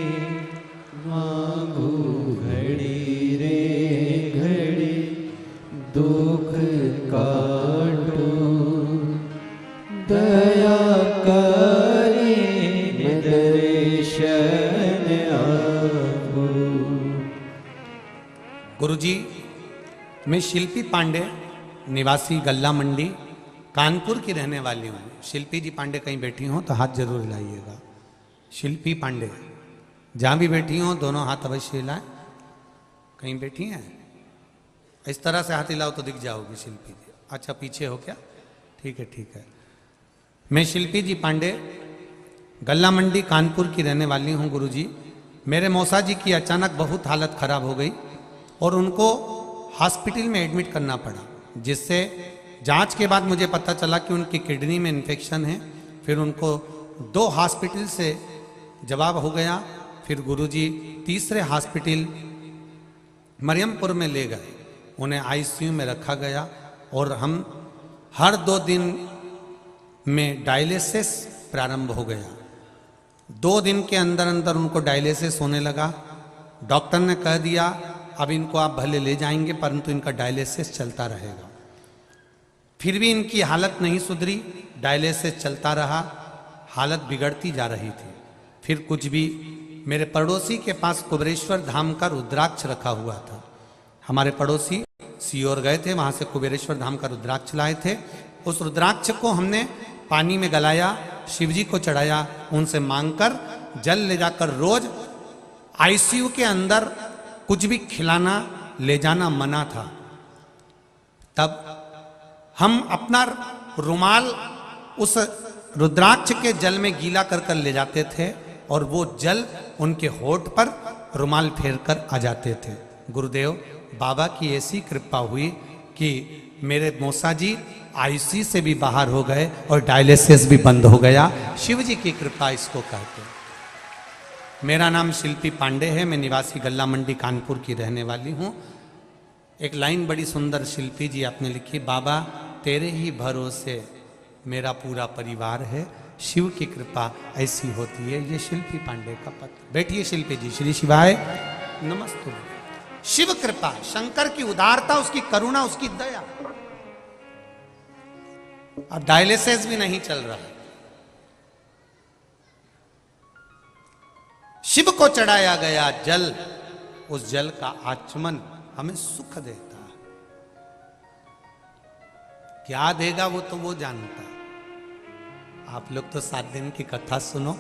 मांगू घड़ी रे घड़ी दुख काटो दया करे दर्शन आपो। गुरुजी, मैं शिल्पी पांडे, निवासी गल्ला मंडी कानपुर की रहने वाली हूँ। शिल्पी जी पांडे कहीं बैठी हो तो हाथ जरूर हिलाइएगा। शिल्पी पांडे जहाँ भी बैठी हो दोनों हाथ अवश्य हिलाएं। कहीं बैठी हैं? इस तरह से हाथ हिलाओ तो दिख जाओगी शिल्पी जी। अच्छा, पीछे हो क्या? ठीक है ठीक है। मैं शिल्पी जी पांडे गल्ला मंडी कानपुर की रहने वाली हूँ गुरुजी। मेरे मौसा जी की अचानक बहुत हालत खराब हो गई और उनको हॉस्पिटल में एडमिट करना पड़ा, जिससे जांच के बाद मुझे पता चला कि उनकी किडनी में इन्फेक्शन है। फिर उनको 2 हॉस्पिटल से जवाब हो गया। फिर गुरुजी तीसरे हॉस्पिटल मरियमपुर में ले गए, उन्हें आईसीयू में रखा गया और हम हर 2 दिन में डायलिसिस प्रारंभ हो गया। 2 दिन के अंदर अंदर उनको डायलिसिस होने लगा। डॉक्टर ने कह दिया अब इनको आप भले ले जाएंगे परंतु इनका डायलिसिस चलता रहेगा। फिर भी इनकी हालत नहीं सुधरी, डायलिसिस चलता रहा, हालत बिगड़ती जा रही थी। फिर कुछ भी मेरे पड़ोसी के पास कुबेरेश्वर धाम का रुद्राक्ष रखा हुआ था। हमारे पड़ोसी सीहोर गए थे, वहां से कुबेरेश्वर धाम का रुद्राक्ष लाए थे। उस रुद्राक्ष को हमने पानी में गलाया, शिवजी को चढ़ाया, उनसे मांगकर जल ले जाकर रोज आईसीयू के अंदर कुछ भी खिलाना ले जाना मना था। तब हम अपना रुमाल उस रुद्राक्ष के जल में गीला कर कर ले जाते थे और वो जल उनके होठ पर रुमाल फेर कर आ जाते थे। गुरुदेव बाबा की ऐसी कृपा हुई कि मेरे मौसा जी आईसीयू से भी बाहर हो गए और डायलिसिस भी बंद हो गया। शिव जी की कृपा इसको कहते हैं। मेरा नाम शिल्पी पांडे है, मैं निवासी गल्ला मंडी कानपुर की रहने वाली हूँ। एक लाइन बड़ी सुंदर शिल्पी जी आपने लिखी, बाबा तेरे ही भरोसे मेरा पूरा परिवार है, शिव की कृपा ऐसी होती है। ये शिल्पी पांडे का पत्र। बैठिए शिल्पी जी। श्री शिवाय नमस्तु। शिव कृपा, शंकर की उदारता, उसकी करुणा, उसकी दया। अब डायलिसिस भी नहीं चल रहा है। शिव को चढ़ाया गया जल, उस जल का आचमन हमें सुख देता है। क्या देगा वो तो वो जानता है। आप लोग तो 7 दिन की कथा सुनो,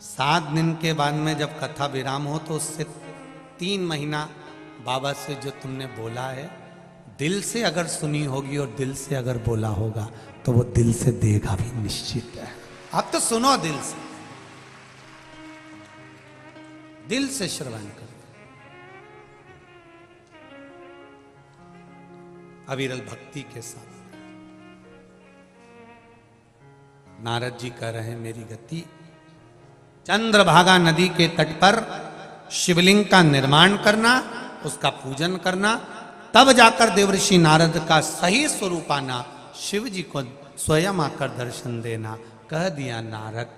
7 दिन के बाद में जब कथा विराम हो तो उससे 3 महीना बाबा से जो तुमने बोला है दिल से अगर सुनी होगी और दिल से अगर बोला होगा तो वो दिल से देगा भी निश्चित है। आप तो सुनो दिल से, दिल से श्रवण करो। अविरल भक्ति के साथ। नारद जी कह रहे हैं मेरी गति, चंद्रभागा नदी के तट पर शिवलिंग का निर्माण करना, उसका पूजन करना, तब जाकर देवऋषि नारद का सही स्वरूप आना, शिव जी को स्वयं आकर दर्शन देना। कह दिया नारद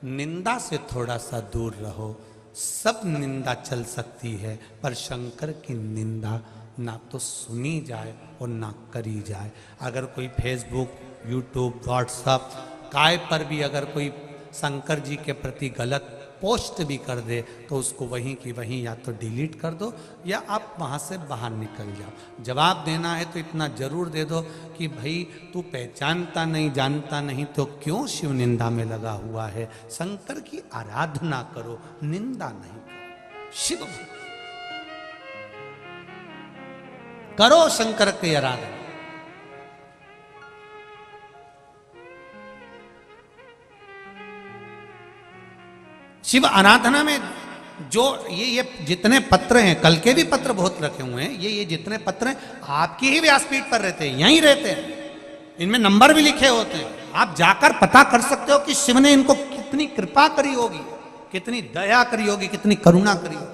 निंदा से थोड़ा सा दूर रहो, सब निंदा चल सकती है पर शंकर की निंदा ना तो सुनी जाए और ना करी जाए। अगर कोई फेसबुक, यूट्यूब, व्हाट्सएप काय पर भी अगर कोई शंकर जी के प्रति गलत पोस्ट भी कर दे तो उसको वहीं की वहीं या तो डिलीट कर दो या आप वहाँ से बाहर निकल जाओ। जवाब देना है तो इतना जरूर दे दो कि भाई तू पहचानता नहीं, जानता नहीं तो क्यों शिव निंदा में लगा हुआ है। शंकर की आराधना करो, निंदा नहीं करो। शिव करो शंकर की आराधना। शिव आराधना में जो ये जितने पत्र हैं, कल के भी पत्र बहुत रखे हुए हैं, ये जितने पत्र हैं आपकी ही व्यासपीठ पर रहते हैं, यहीं रहते हैं, इनमें नंबर भी लिखे होते हैं। आप जाकर पता कर सकते हो कि शिव ने इनको कितनी कृपा करी होगी, कितनी दया करी होगी, कितनी करुणा करी होगी।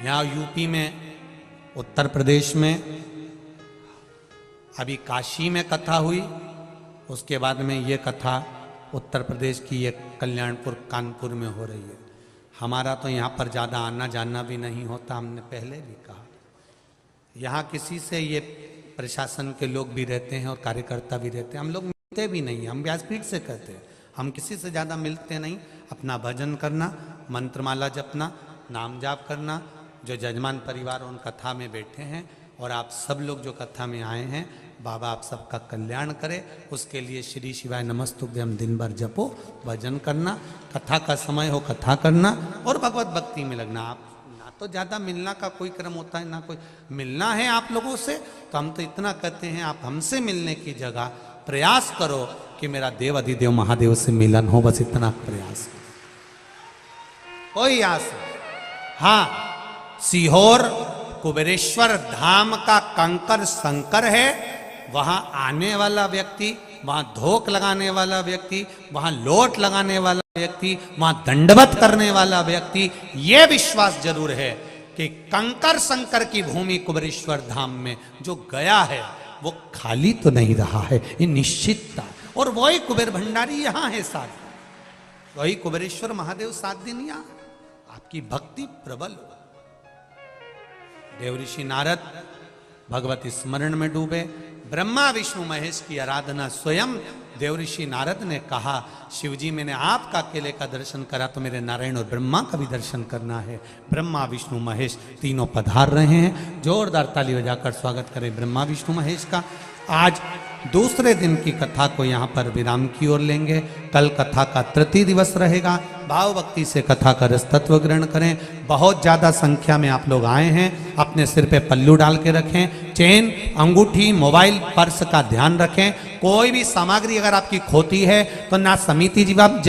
यहां यूपी में, उत्तर प्रदेश में, अभी काशी में कथा हुई, उसके बाद में ये कथा उत्तर प्रदेश की ये कल्याणपुर कानपुर में हो रही है। हमारा तो यहाँ पर ज़्यादा आना जाना भी नहीं होता, हमने पहले भी कहा। यहाँ किसी से ये प्रशासन के लोग भी रहते हैं और कार्यकर्ता भी रहते हैं, हम लोग मिलते भी नहीं, हम व्यासपीठ से कहते हैं, हम किसी से ज़्यादा मिलते नहीं। अपना भजन करना, मंत्रमाला जपना, नाम जाप करना। जो जजमान परिवार उन कथा में बैठे हैं और आप सब लोग जो कथा में आए हैं, बाबा आप सबका कल्याण करे, उसके लिए श्री शिवाय नमस्तुभ्यम दिन भर जपो, भजन करना, कथा का समय हो कथा करना और भगवत भक्ति में लगना। आप तो ज़्यादा मिलना का कोई क्रम होता है ना कोई। मिलना है आप लोगों से तो हम तो इतना कहते हैं, आप हमसे मिलने की जगह प्रयास करो कि मेरा देव अधिदेव महादेव से मिलन हो, बस इतना प्रयास करो, कोई आस नहीं। हाँ, सीहोर कुबेरेश्वर धाम का कंकर संकर है, वहां आने वाला व्यक्ति, वहां धोक लगाने वाला व्यक्ति, वहां लोट लगाने वाला व्यक्ति, वहां दंडवत करने वाला व्यक्ति, यह विश्वास जरूर है कि कंकर संकर की भूमि कुबेरेश्वर धाम में जो गया है वो खाली तो नहीं रहा है, ये निश्चितता। और वही कुबेर भंडारी यहां है साथ, वही कुबेरेश्वर महादेव 7 दिन यहां, आपकी भक्ति प्रबल हो। देव ऋषि नारद भगवती स्मरण में डूबे, ब्रह्मा विष्णु महेश की आराधना स्वयं देव ऋषि नारद ने कहा, शिवजी मैंने आपका अकेले का दर्शन करा तो मेरे नारायण और ब्रह्मा का भी दर्शन करना है। ब्रह्मा विष्णु महेश तीनों पधार रहे हैं, जोरदार ताली बजाकर स्वागत करें ब्रह्मा विष्णु महेश का। आज दूसरे दिन की कथा को यहाँ पर विराम की ओर लेंगे। कल कथा का तृतीय दिवस रहेगा। भाव भक्ति से कथा का रस तत्व ग्रहण करें। बहुत ज़्यादा संख्या में आप लोग आए हैं, अपने सिर पे पल्लू डाल के रखें, चेन, अंगूठी, मोबाइल, पर्स का ध्यान रखें। कोई भी सामग्री अगर आपकी खोती है तो ना समिति जवाब